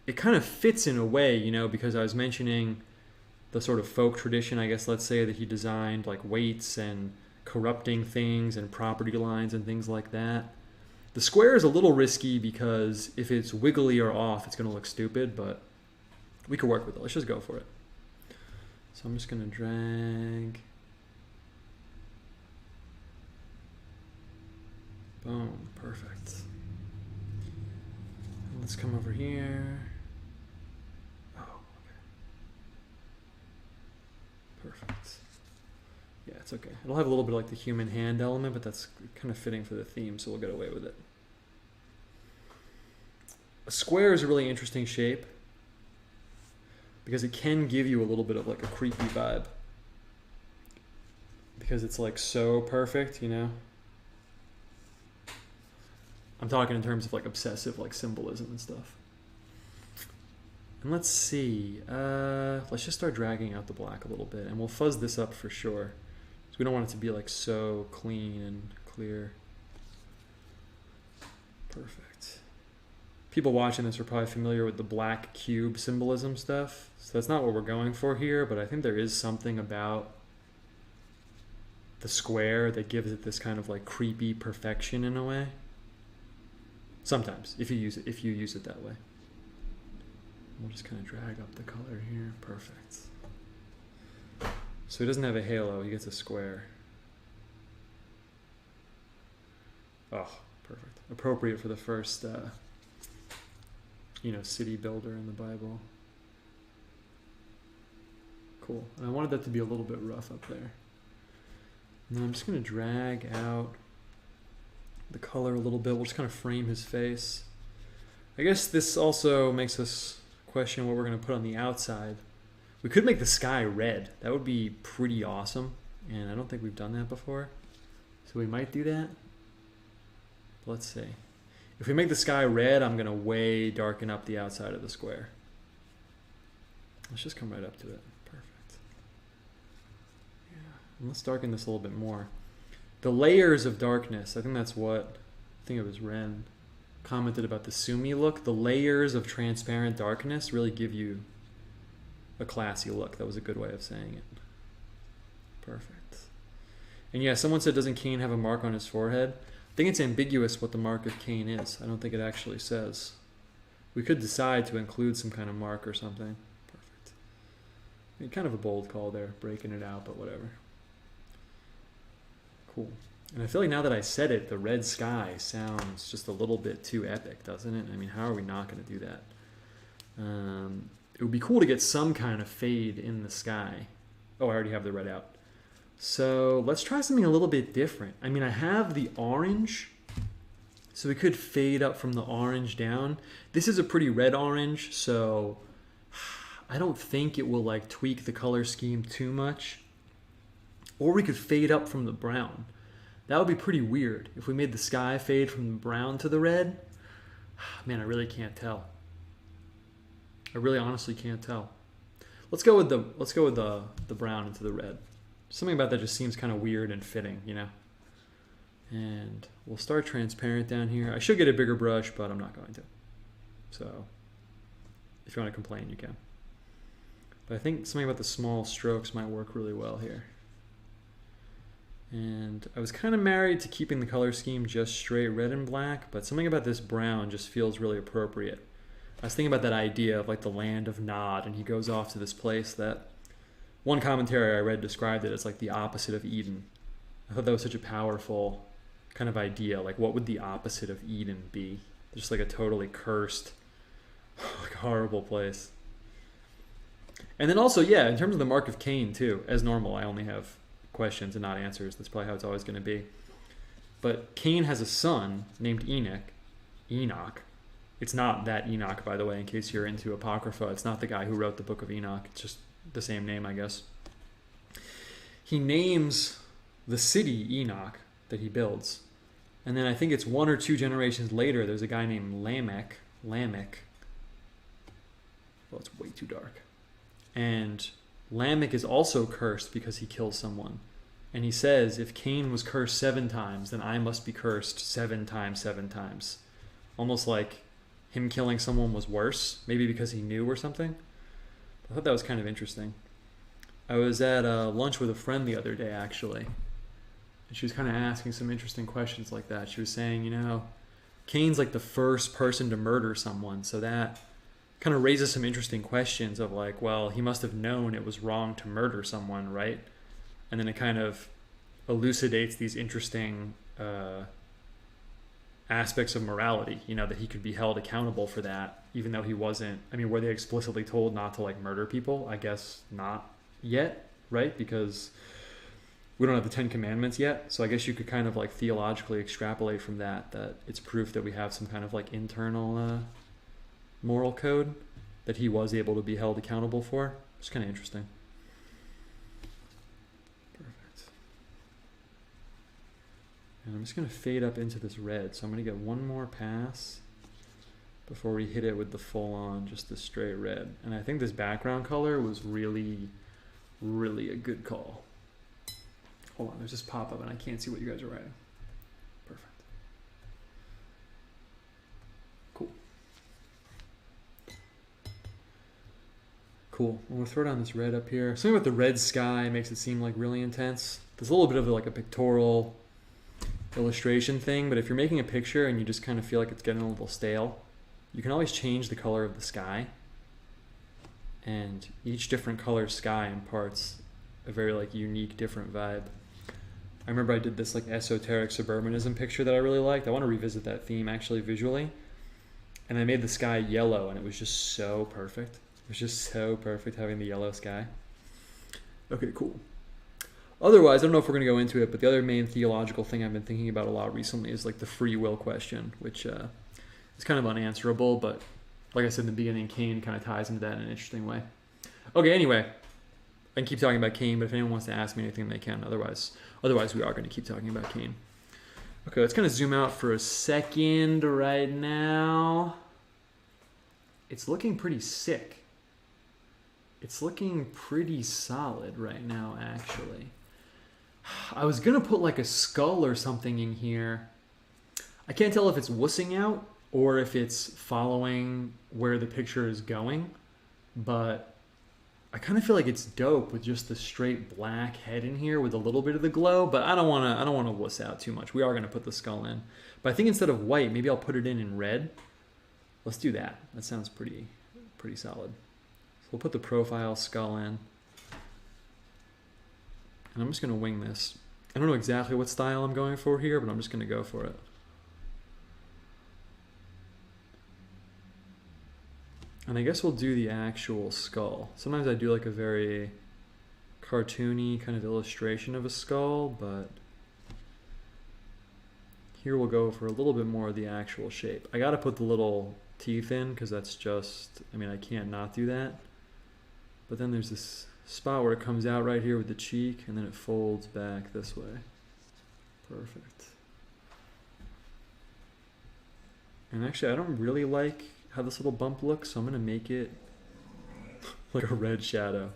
It kind of fits in a way, you know, because I was mentioning the sort of folk tradition, I guess, let's say, that he designed, like weights and corrupting things and property lines and things like that. The square is a little risky because if it's wiggly or off, it's going to look stupid, but we could work with it. Let's just go for it. So I'm just going to drag. Boom, perfect. Let's come over here. Perfect. Yeah, it's okay. It'll have a little bit of like the human hand element, but that's kind of fitting for the theme, so we'll get away with it. A square is a really interesting shape because it can give you a little bit of like a creepy vibe because it's like so perfect, you know? I'm talking in terms of like obsessive like symbolism and stuff. And let's see, let's just start dragging out the black a little bit, and we'll fuzz this up for sure. Because we don't want it to be like so clean and clear. Perfect. People watching this are probably familiar with the black cube symbolism stuff. So that's not what we're going for here, but I think there is something about the square that gives it this kind of like creepy perfection in a way. Sometimes, if you use it that way. We'll just kind of drag up the color here. Perfect. So he doesn't have a halo, he gets a square. Oh, perfect. Appropriate for the first, you know, city builder in the Bible. Cool. And I wanted that to be a little bit rough up there. And then I'm just going to drag out the color a little bit. We'll just kind of frame his face. I guess this also makes us question what we're going to put on the outside. We could make the sky red. That would be pretty awesome, and I don't think we've done that before, so we might do that. Let's see. If we make the sky red, I'm going to way darken up the outside of the square. Let's just come right up to it. Perfect. Yeah. And let's darken this a little bit more. The layers of darkness, I think that's what, I think it was Ren commented about the Sumi look. The layers of transparent darkness really give you a classy look. That was a good way of saying it. Perfect. And yeah, someone said, doesn't Cain have a mark on his forehead? I think it's ambiguous what the mark of Cain is. I don't think it actually says. We could decide to include some kind of mark or something. Perfect. I mean, kind of a bold call there, breaking it out, but whatever. Cool. And I feel like now that I said it, the red sky sounds just a little bit too epic, doesn't it? I mean, how are we not going to do that? It would be cool to get some kind of fade in the sky. Oh, I already have the red out. So let's try something a little bit different. I mean, I have the orange, so we could fade up from the orange down. This is a pretty red orange, so I don't think it will like tweak the color scheme too much. Or we could fade up from the brown. That would be pretty weird if we made the sky fade from the brown to the red. Man, I really can't tell. I really honestly can't tell. Let's go with the brown into the red. Something about that just seems kind of weird and fitting, you know. And we'll start transparent down here. I should get a bigger brush, but I'm not going to. So if you want to complain, you can. But I think something about the small strokes might work really well here. And I was kind of married to keeping the color scheme just straight red and black, but something about this brown just feels really appropriate. I was thinking about that idea of like the land of Nod, and he goes off to this place that one commentary I read described it as like the opposite of Eden. I thought that was such a powerful kind of idea. Like, what would the opposite of Eden be? Just like a totally cursed, like horrible place. And then also, yeah, in terms of the mark of Cain too, as normal, I only have questions and not answers. That's probably how it's always going to be. But Cain has a son named Enoch. It's not that Enoch, by the way, in case you're into Apocrypha. It's not the guy who wrote the book of Enoch. It's just the same name, I guess. He names the city Enoch that he builds. And then I think it's 1 or 2 generations later, there's a guy named Lamech. Well, it's way too dark. And Lamech is also cursed because he kills someone. And he says, if Cain was cursed 7 times, then I must be cursed 7 times, 7 times. Almost like him killing someone was worse, maybe because he knew or something. I thought that was kind of interesting. I was at lunch with a friend the other day, actually. And she was kind of asking some interesting questions like that. She was saying, you know, Cain's like the first person to murder someone. So that kind of raises some interesting questions of like, well, he must have known it was wrong to murder someone, right? And then it kind of elucidates these interesting aspects of morality, you know, that he could be held accountable for that, even though he wasn't. I mean, were they explicitly told not to like murder people? I guess not yet, right? Because we don't have the 10 Commandments yet. So I guess you could kind of like theologically extrapolate from that it's proof that we have some kind of like internal moral code that he was able to be held accountable for. It's kind of interesting. Perfect. And I'm just going to fade up into this red. So I'm going to get one more pass before we hit it with the full on, just the straight red. And I think this background color was really, really a good call. Hold on, there's this pop-up and I can't see what you guys are writing. Perfect. Cool. Cool. I'm gonna throw down this red up here. Something about the red sky makes it seem like really intense. There's a little bit of like a pictorial illustration thing, but if you're making a picture and you just kind of feel like it's getting a little stale, you can always change the color of the sky. And each different color sky imparts a very like unique, different vibe. I remember I did this like esoteric suburbanism picture that I really liked. I want to revisit that theme actually visually. And I made the sky yellow and it was just so perfect. It was just so perfect having the yellow sky. Okay, cool. Otherwise, I don't know if we're going to go into it, but the other main theological thing I've been thinking about a lot recently is like the free will question, which is kind of unanswerable, but like I said in the beginning, Cain kind of ties into that in an interesting way. Okay, anyway, I can keep talking about Cain, but if anyone wants to ask me anything, they can. Otherwise we are going to keep talking about Cain. Okay, let's kind of zoom out for a second right now. It's looking pretty sick. It's looking pretty solid right now, actually. I was going to put like a skull or something in here. I can't tell if it's wussing out or if it's following where the picture is going, but I kind of feel like it's dope with just the straight black head in here with a little bit of the glow, but I don't want to wuss out too much. We are going to put the skull in. But I think instead of white, maybe I'll put it in red. Let's do that. That sounds pretty solid. So we'll put the profile skull in. And I'm just going to wing this. I don't know exactly what style I'm going for here, but I'm just going to go for it. And I guess we'll do the actual skull. Sometimes I do like a very cartoony kind of illustration of a skull, but here we'll go for a little bit more of the actual shape. I got to put the little teeth in because that's just, I mean, I can't not do that. But then there's this spot where it comes out right here with the cheek and then it folds back this way. Perfect. And actually, I don't really like how this little bump looks, so I'm going to make it like a red shadow.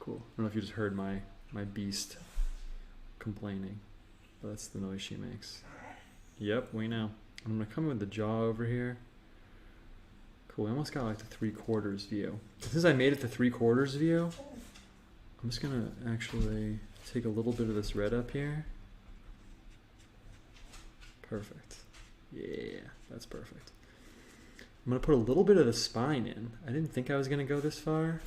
Cool. I don't know if you just heard my beast complaining, but that's the noise she makes. Yep, we know. I'm going to come in with the jaw over here. Cool, we almost got like the 3/4 view. Since I made it the 3/4 view, I'm just going to actually take a little bit of this red up here Perfect. Yeah, that's perfect. I'm going to put a little bit of the spine in. I didn't think I was going to go this far,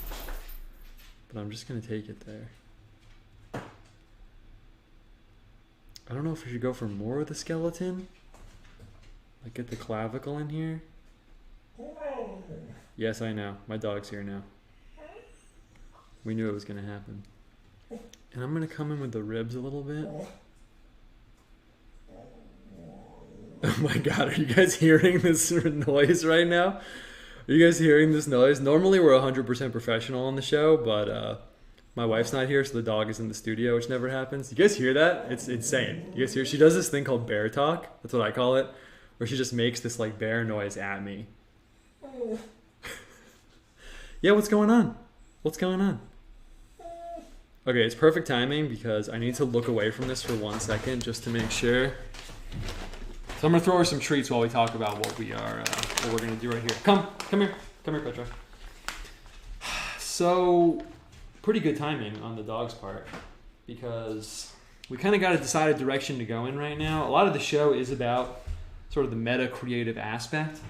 but I'm just going to take it there. I don't know if we should go for more of the skeleton. Like get the clavicle in here. Yes, I know. My dog's here now. We knew it was going to happen. And I'm going to come in with the ribs a little bit. Oh my god, are you guys hearing this noise right now? Are you guys hearing this noise? Normally we're 100% professional on the show, but my wife's not here, so the dog is in the studio, which never happens. You guys hear that? It's insane. You guys hear? She does this thing called bear talk. That's what I call it, where she just makes this like bear noise at me. Yeah, what's going on? What's going on? Okay, it's perfect timing because I need to look away from this for 1 second just to make sure. So I'm gonna throw her some treats while we talk about what we're gonna do right here. Come here, Petra. So, pretty good timing on the dog's part because we kind of got to decide a direction to go in right now. A lot of the show is about sort of the meta creative aspect,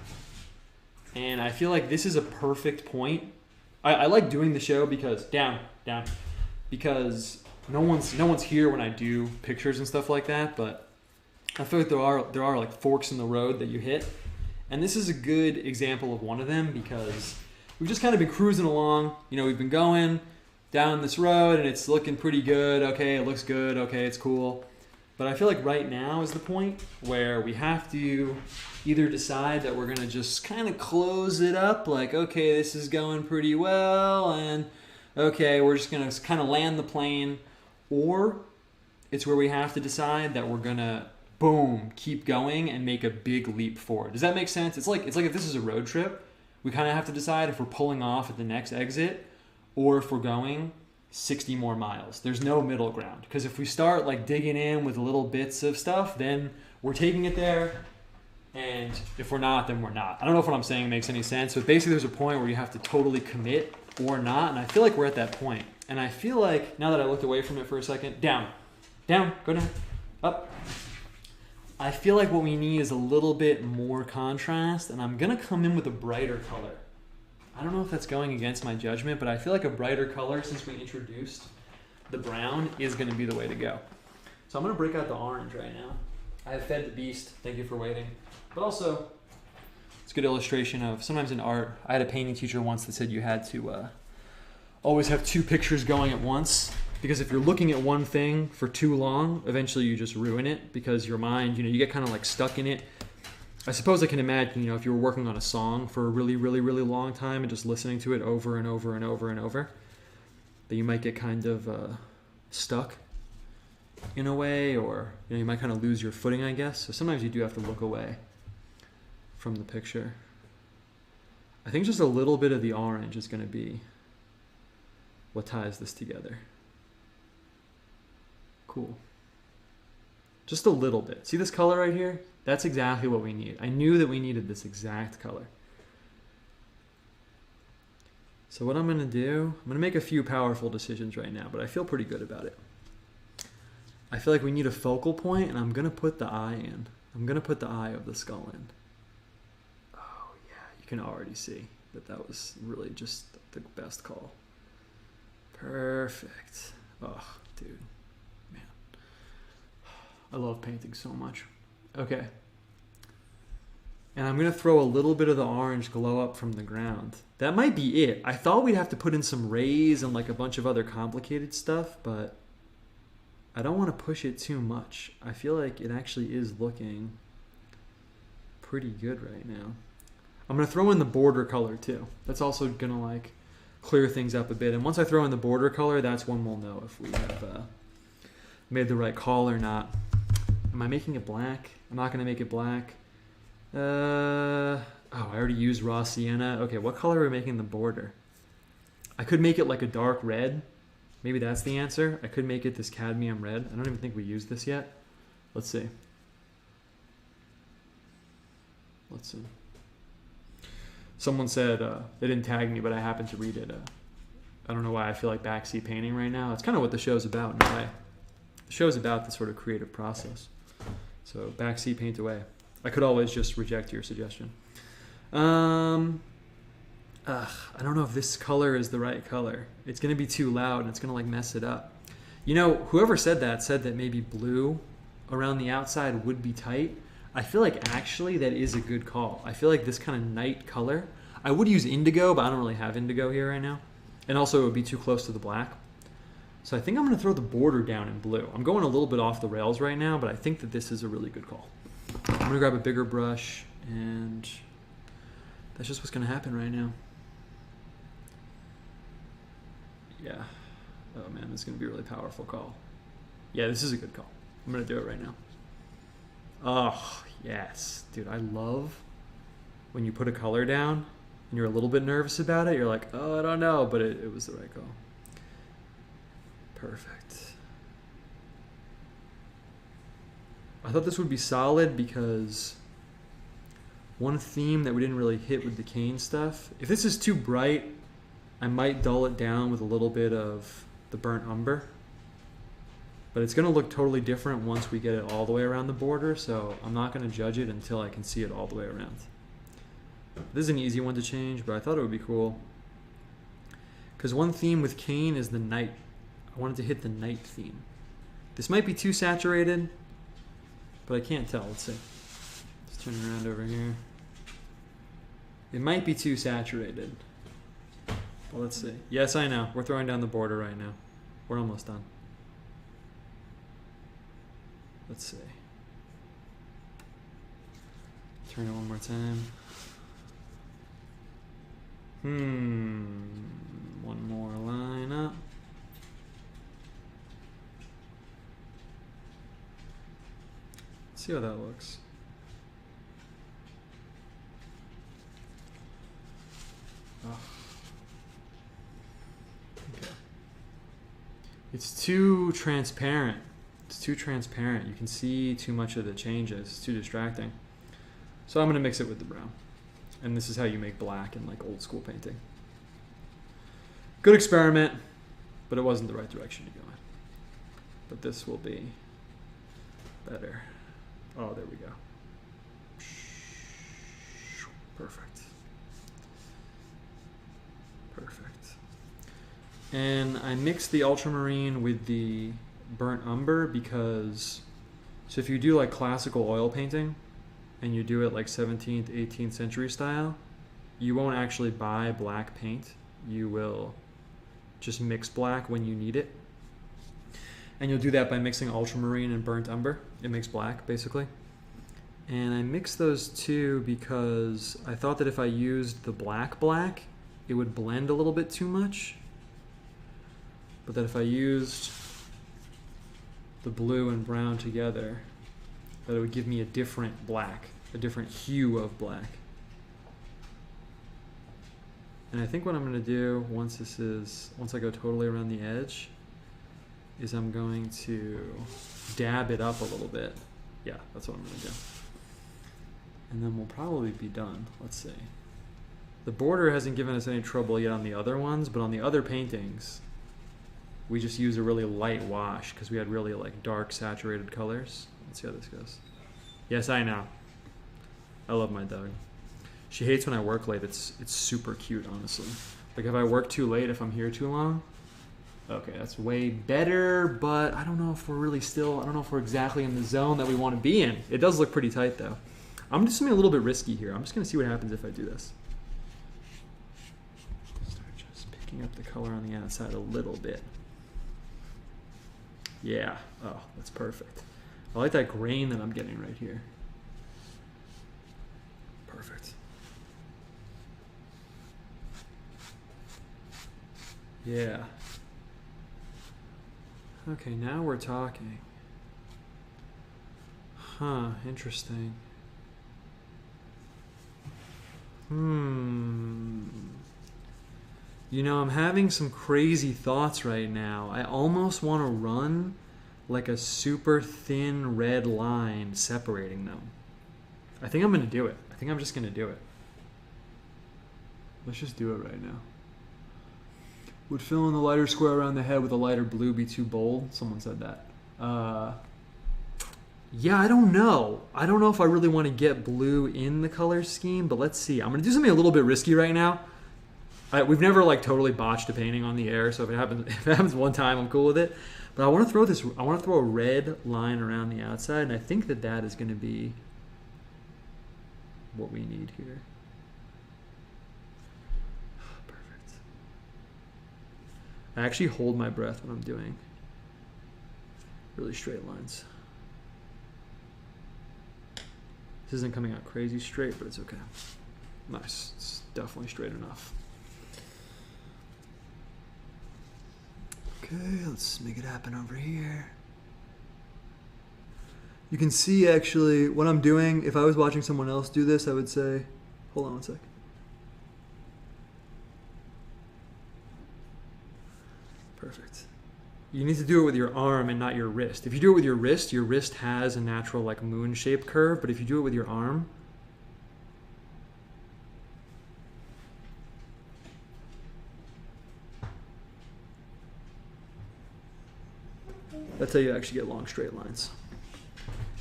and I feel like this is a perfect point. I like doing the show because because no one's here when I do pictures and stuff like that, but I feel like there are like forks in the road that you hit, and this is a good example of one of them because we've just kind of been cruising along. You know, we've been going down this road and it's looking pretty good. Okay, it looks good. Okay, it's cool. But I feel like right now is the point where we have to either decide that we're gonna just kind of close it up, like okay, this is going pretty well, and okay, we're just gonna kind of land the plane, or it's where we have to decide that we're gonna boom, keep going and make a big leap forward. Does that make sense? It's like if this is a road trip, we kind of have to decide if we're pulling off at the next exit or if we're going 60 more miles. There's no middle ground, because if we start like digging in with little bits of stuff, then we're taking it there, and if we're not, then we're not. I don't know if what I'm saying makes any sense, but basically there's a point where you have to totally commit or not, and I feel like we're at that point. And I feel like, now that I looked away from it for a second, down, go down, up. I feel like what we need is a little bit more contrast, and I'm gonna come in with a brighter color. I don't know if that's going against my judgment, but I feel like a brighter color, since we introduced the brown, is gonna be the way to go. So I'm gonna break out the orange right now. I have fed the beast, thank you for waiting. But also, it's a good illustration of, sometimes in art, I had a painting teacher once that said you had to always have two pictures going at once. Because if you're looking at one thing for too long, eventually you just ruin it, because your mind, you get kind of like stuck in it. I suppose I can imagine, if you were working on a song for a really, really, really long time and just listening to it over and over and over and over, that you might get kind of stuck in a way, or you might kind of lose your footing, I guess. So sometimes you do have to look away from the picture. I think just a little bit of the orange is going to be what ties this together. Cool. Just a little bit. See this color right here? That's exactly what we need. I knew that we needed this exact color. So what I'm going to do, I'm going to make a few powerful decisions right now, but I feel pretty good about it. I feel like we need a focal point, and I'm going to put the eye in. I'm going to put the eye of the skull in. Oh yeah, you can already see that was really just the best call. Perfect. Oh, dude. I love painting so much. Okay. And I'm going to throw a little bit of the orange glow up from the ground. That might be it. I thought we'd have to put in some rays and like a bunch of other complicated stuff, but I don't want to push it too much. I feel like it actually is looking pretty good right now. I'm going to throw in the border color too. That's also going to like clear things up a bit. And once I throw in the border color, that's when we'll know if we have made the right call or not. Am I making it black? I'm not going to make it black. Oh, I already used raw sienna. Okay, what color are we making the border? I could make it like a dark red. Maybe that's the answer. I could make it this cadmium red. I don't even think we used this yet. Let's see. Let's see. Someone said, they didn't tag me, but I happened to read it. I don't know why I feel like backseat painting right now. It's kind of what the show's about in a way. The show's about this sort of creative process. So backseat paint away. I could always just reject your suggestion. I don't know if this color is the right color. It's going to be too loud and it's going to like mess it up. You know, whoever said that maybe blue around the outside would be tight. I feel like actually that is a good call. I feel like this kind of night color, I would use indigo, but I don't really have indigo here right now. And also it would be too close to the black. So I think I'm going to throw the border down in blue. I'm going a little bit off the rails right now, but I think that this is a really good call. I'm going to grab a bigger brush, and that's just what's going to happen right now. Yeah. Oh man, this is going to be a really powerful call. Yeah, this is a good call. I'm going to do it right now. Oh, yes. Dude, I love when you put a color down and you're a little bit nervous about it. You're like, oh, I don't know, but it was the right call. Perfect. I thought this would be solid because one theme that we didn't really hit with the Cain stuff, if this is too bright, I might dull it down with a little bit of the burnt umber. But it's going to look totally different once we get it all the way around the border, so I'm not going to judge it until I can see it all the way around. This is an easy one to change, but I thought it would be cool. Because one theme with Cain is the night. I wanted to hit the night theme. This might be too saturated, but I can't tell. Let's see. Let's turn it around over here. It might be too saturated. Well, let's see. Yes, I know. We're throwing down the border right now. We're almost done. Let's see. Turn it one more time. One more line up. Let's see how that looks. Oh. Okay. It's too transparent. It's too transparent. You can see too much of the changes. It's too distracting. So I'm going to mix it with the brown. And this is how you make black in like old school painting. Good experiment, but it wasn't the right direction to go in. But this will be better. Oh, there we go. Perfect. Perfect. And I mixed the ultramarine with the burnt umber because, so if you do like classical oil painting and you do it like 17th, 18th century style, you won't actually buy black paint. You will just mix black when you need it. And you'll do that by mixing ultramarine and burnt umber. It makes black, basically. And I mixed those two because I thought that if I used the black, it would blend a little bit too much. But that if I used the blue and brown together, that it would give me a different black, a different hue of black. And I think what I'm going to do once I go totally around the edge, is I'm going to dab it up a little bit. Yeah, that's what I'm going to do. And then we'll probably be done. Let's see. The border hasn't given us any trouble yet on the other ones, but on the other paintings, we just use a really light wash because we had really like dark saturated colors. Let's see how this goes. Yes, I know. I love my dog. She hates when I work late. It's super cute, honestly. Like if I work too late, if I'm here too long. Okay, that's way better, but I don't know if we're really still, I don't know if we're exactly in the zone that we want to be in. It does look pretty tight though. I'm just going to be a little bit risky here. I'm just going to see what happens if I do this. Start just picking up the color on the outside a little bit. Yeah. Oh, that's perfect. I like that grain that I'm getting right here. Perfect. Yeah. Okay, now we're talking. Huh, interesting. You know, I'm having some crazy thoughts right now. I almost want to run like a super thin red line separating them. I think I'm going to do it. I think I'm just going to do it. Let's just do it right now. Would fill in the lighter square around the head with a lighter blue be too bold? Someone said that. Yeah, I don't know. I don't know if I really want to get blue in the color scheme, but let's see. I'm going to do something a little bit risky right now. We've never like totally botched a painting on the air, so if it happens one time, I'm cool with it. But I want to throw a red line around the outside, and I think that is going to be what we need here. Perfect. I actually hold my breath when I'm doing really straight lines. This isn't coming out crazy straight, but it's okay. Nice. It's definitely straight enough. Okay, let's make it happen over here. You can see actually what I'm doing. If I was watching someone else do this, I would say, hold on one sec. Perfect. You need to do it with your arm and not your wrist. If you do it with your wrist has a natural like moon-shaped curve, but if you do it with your arm, that's how you actually get long straight lines.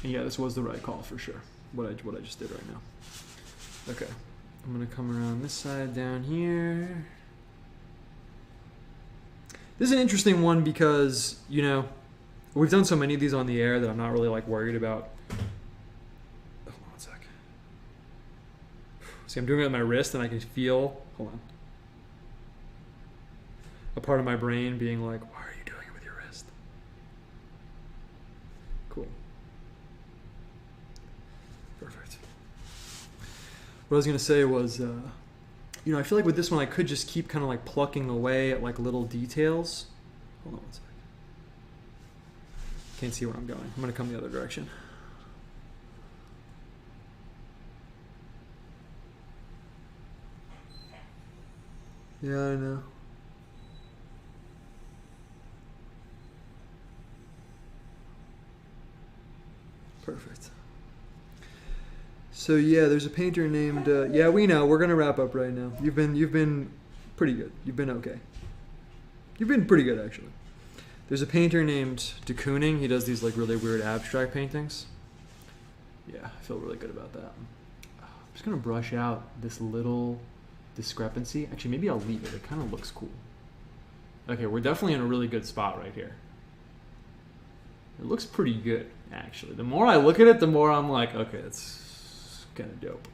And yeah, this was the right call for sure. What I just did right now. Okay, I'm gonna come around this side down here. This is an interesting one because, you know, we've done so many of these on the air that I'm not really like worried about. Hold on one sec. See, I'm doing it with my wrist and I can feel, hold on, a part of my brain being like, why are you doing it with your wrist? Cool. Perfect. What I was going to say was, you know, I feel like with this one I could just keep kind of like plucking away at like little details. Hold on one sec. Can't see where I'm going. I'm going to come the other direction. Yeah, I know. Perfect. So yeah, there's a painter named yeah, we know. We're gonna wrap up right now. You've been pretty good. You've been okay. You've been pretty good actually. There's a painter named de Kooning. He does these like really weird abstract paintings. Yeah, I feel really good about that. I'm just gonna brush out this little discrepancy. Actually, maybe I'll leave it. It kind of looks cool. Okay, we're definitely in a really good spot right here. It looks pretty good, actually. The more I look at it, the more I'm like, okay, it's kind of dope.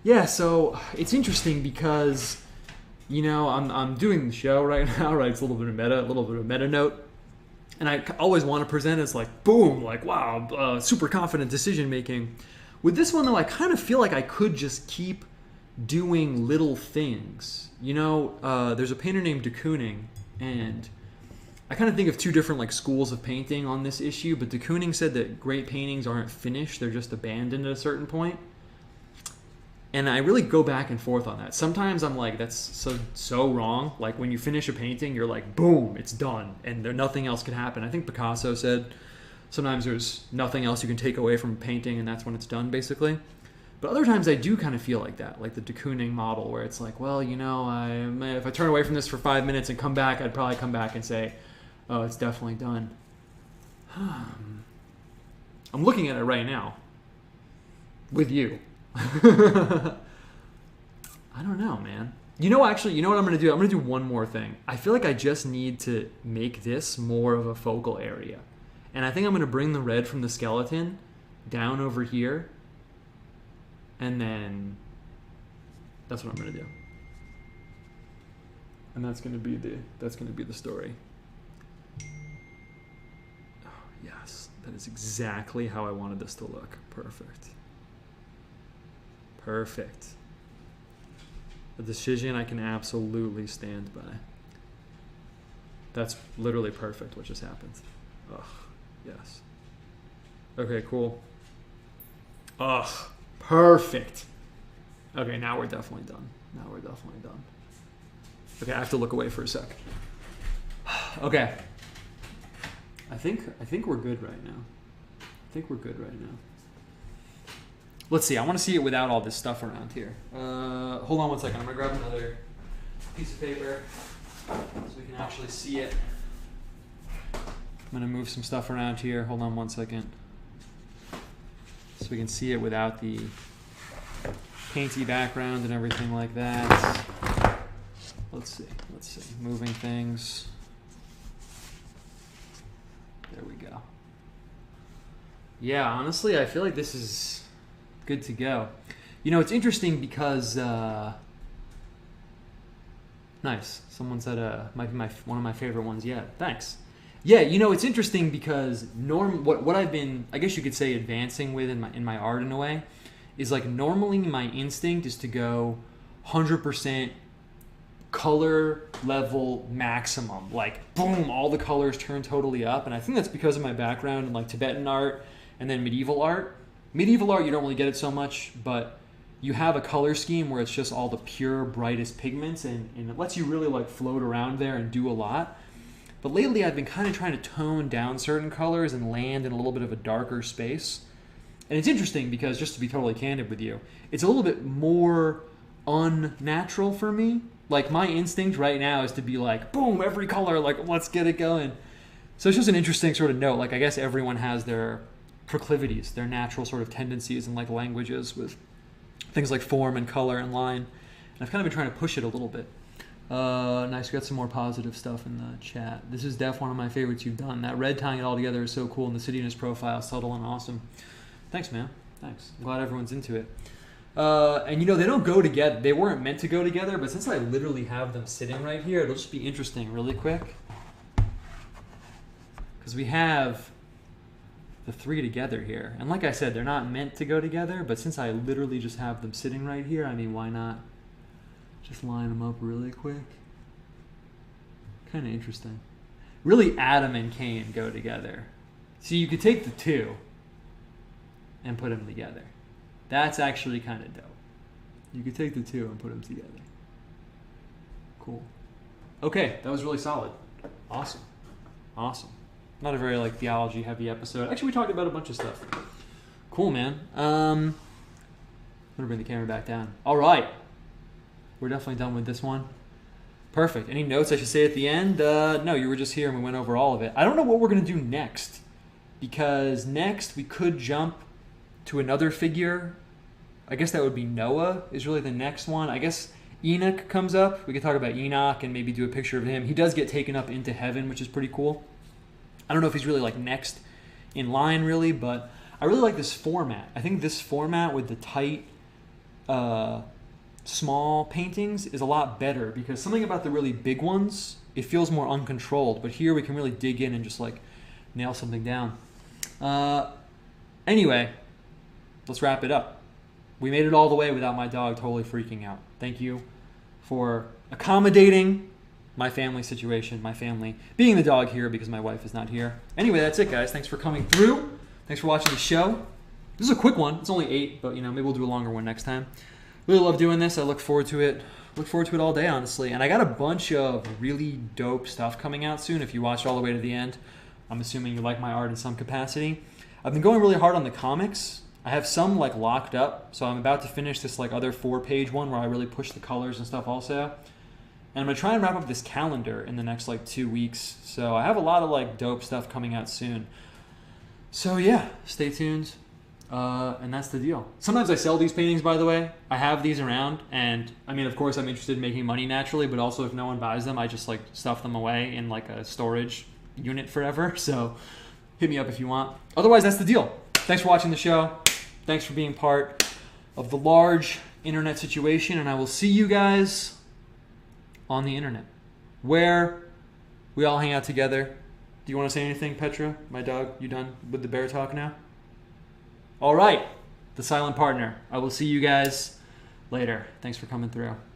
Yeah, so it's interesting because, you know, I'm doing the show right now, right? It's a little bit of meta note. And I always want to present as like, boom, like, wow, super confident decision making. With this one, though, I kind of feel like I could just keep doing little things. You know, there's a painter named de Kooning, and I kind of think of two different like schools of painting on this issue, but de Kooning said that great paintings aren't finished, they're just abandoned at a certain point. And I really go back and forth on that. Sometimes I'm like, that's so wrong. Like when you finish a painting, you're like, boom, it's done, and nothing else can happen. I think Picasso said sometimes there's nothing else you can take away from a painting, and that's when it's done, basically. But other times I do kind of feel like that, like the de Kooning model, where it's like, well, you know, if I turn away from this for 5 minutes and come back, I'd probably come back and say, oh, it's definitely done. I'm looking at it right now with you. I don't know, man. You know, actually, you know what I'm going to do? I'm going to do one more thing. I feel like I just need to make this more of a focal area. And I think I'm going to bring the red from the skeleton down over here. And then that's what I'm going to do. And that's going to be the story. Oh, yes. That is exactly how I wanted this to look. Perfect. Perfect. A decision I can absolutely stand by. That's literally perfect what just happened. Ugh, yes. Okay, cool. Ugh, perfect. Okay, now we're definitely done. Okay, I have to look away for a sec. Okay. I think we're good right now. Let's see. I want to see it without all this stuff around here. Hold on one second. I'm going to grab another piece of paper so we can actually see it. I'm going to move some stuff around here. Hold on one second. so we can see it without the painty background and everything like that. Let's see, moving things. There we go. Yeah, honestly, I feel like this is good to go. You know, it's interesting because, nice. Someone said might be one of my favorite ones yet. Thanks. Yeah, you know, it's interesting because what I've been, I guess you could say, advancing with in my art in a way, is like normally my instinct is to go 100% color level maximum, like boom, all the colors turn totally up. And I think that's because of my background in like Tibetan art and then medieval art. Medieval art, you don't really get it so much, but you have a color scheme where it's just all the pure, brightest pigments, and it lets you really like float around there and do a lot. But lately I've been kind of trying to tone down certain colors and land in a little bit of a darker space. And it's interesting because, just to be totally candid with you, it's a little bit more unnatural for me. Like, my instinct right now is to be like, boom, every color, like, let's get it going. So it's just an interesting sort of note. Like, I guess everyone has their proclivities, their natural sort of tendencies in like languages with things like form and color and line. And I've kind of been trying to push it a little bit. Nice, we got some more positive stuff in the chat. This is def one of my favorites you've done. That red tying it all together is so cool, and the cityness profile, subtle and awesome. Thanks, man. Thanks. I'm glad everyone's into it. And you know, they don't go together. They weren't meant to go together, but since I literally have them sitting right here, it'll just be interesting really quick. Because we have the three together here. And like I said, they're not meant to go together, but since I literally just have them sitting right here, I mean, why not just line them up really quick? Kind of interesting. Really, Adam and Cain go together. So you could take the two and put them together. That's actually kind of dope. You could take the two and put them together. Cool. Okay, that was really solid. Awesome. Awesome. Not a very like theology heavy episode. Actually, we talked about a bunch of stuff. Cool, man. I'm gonna bring the camera back down. All right. We're definitely done with this one. Perfect. Any notes I should say at the end? No, you were just here and we went over all of it. I don't know what we're gonna do next, because next we could jump to another figure. I guess that would be Noah is really the next one. I guess Enoch comes up. We could talk about Enoch and maybe do a picture of him. He does get taken up into heaven, which is pretty cool. I don't know if he's really like next in line really, but I really like this format. I think this format with the tight, small paintings is a lot better, because something about the really big ones, it feels more uncontrolled. But here we can really dig in and just like nail something down. Anyway, let's wrap it up. We made it all the way without my dog totally freaking out. Thank you for accommodating my family situation, my family being the dog here because my wife is not here. Anyway, that's it, guys. Thanks for coming through. Thanks for watching the show. This is a quick one. It's only 8, but you know, maybe we'll do a longer one next time. Really love doing this. I look forward to it. Look forward to it all day, honestly. And I got a bunch of really dope stuff coming out soon. If you watched all the way to the end, I'm assuming you like my art in some capacity. I've been going really hard on the comics. I have some like locked up, so I'm about to finish this like other 4-page one where I really push the colors and stuff also. And I'm gonna try and wrap up this calendar in the next like 2 weeks. So I have a lot of like dope stuff coming out soon. So yeah, stay tuned. And that's the deal. Sometimes I sell these paintings, by the way. I have these around, and I mean, of course, I'm interested in making money naturally, but also if no one buys them, I just like stuff them away in like a storage unit forever. So hit me up if you want. Otherwise, that's the deal. Thanks for watching the show. Thanks for being part of the large internet situation, and I will see you guys on the internet, where we all hang out together. Do you want to say anything, Petra? My dog, you done with the bear talk now? All right, the silent partner. I will see you guys later. Thanks for coming through.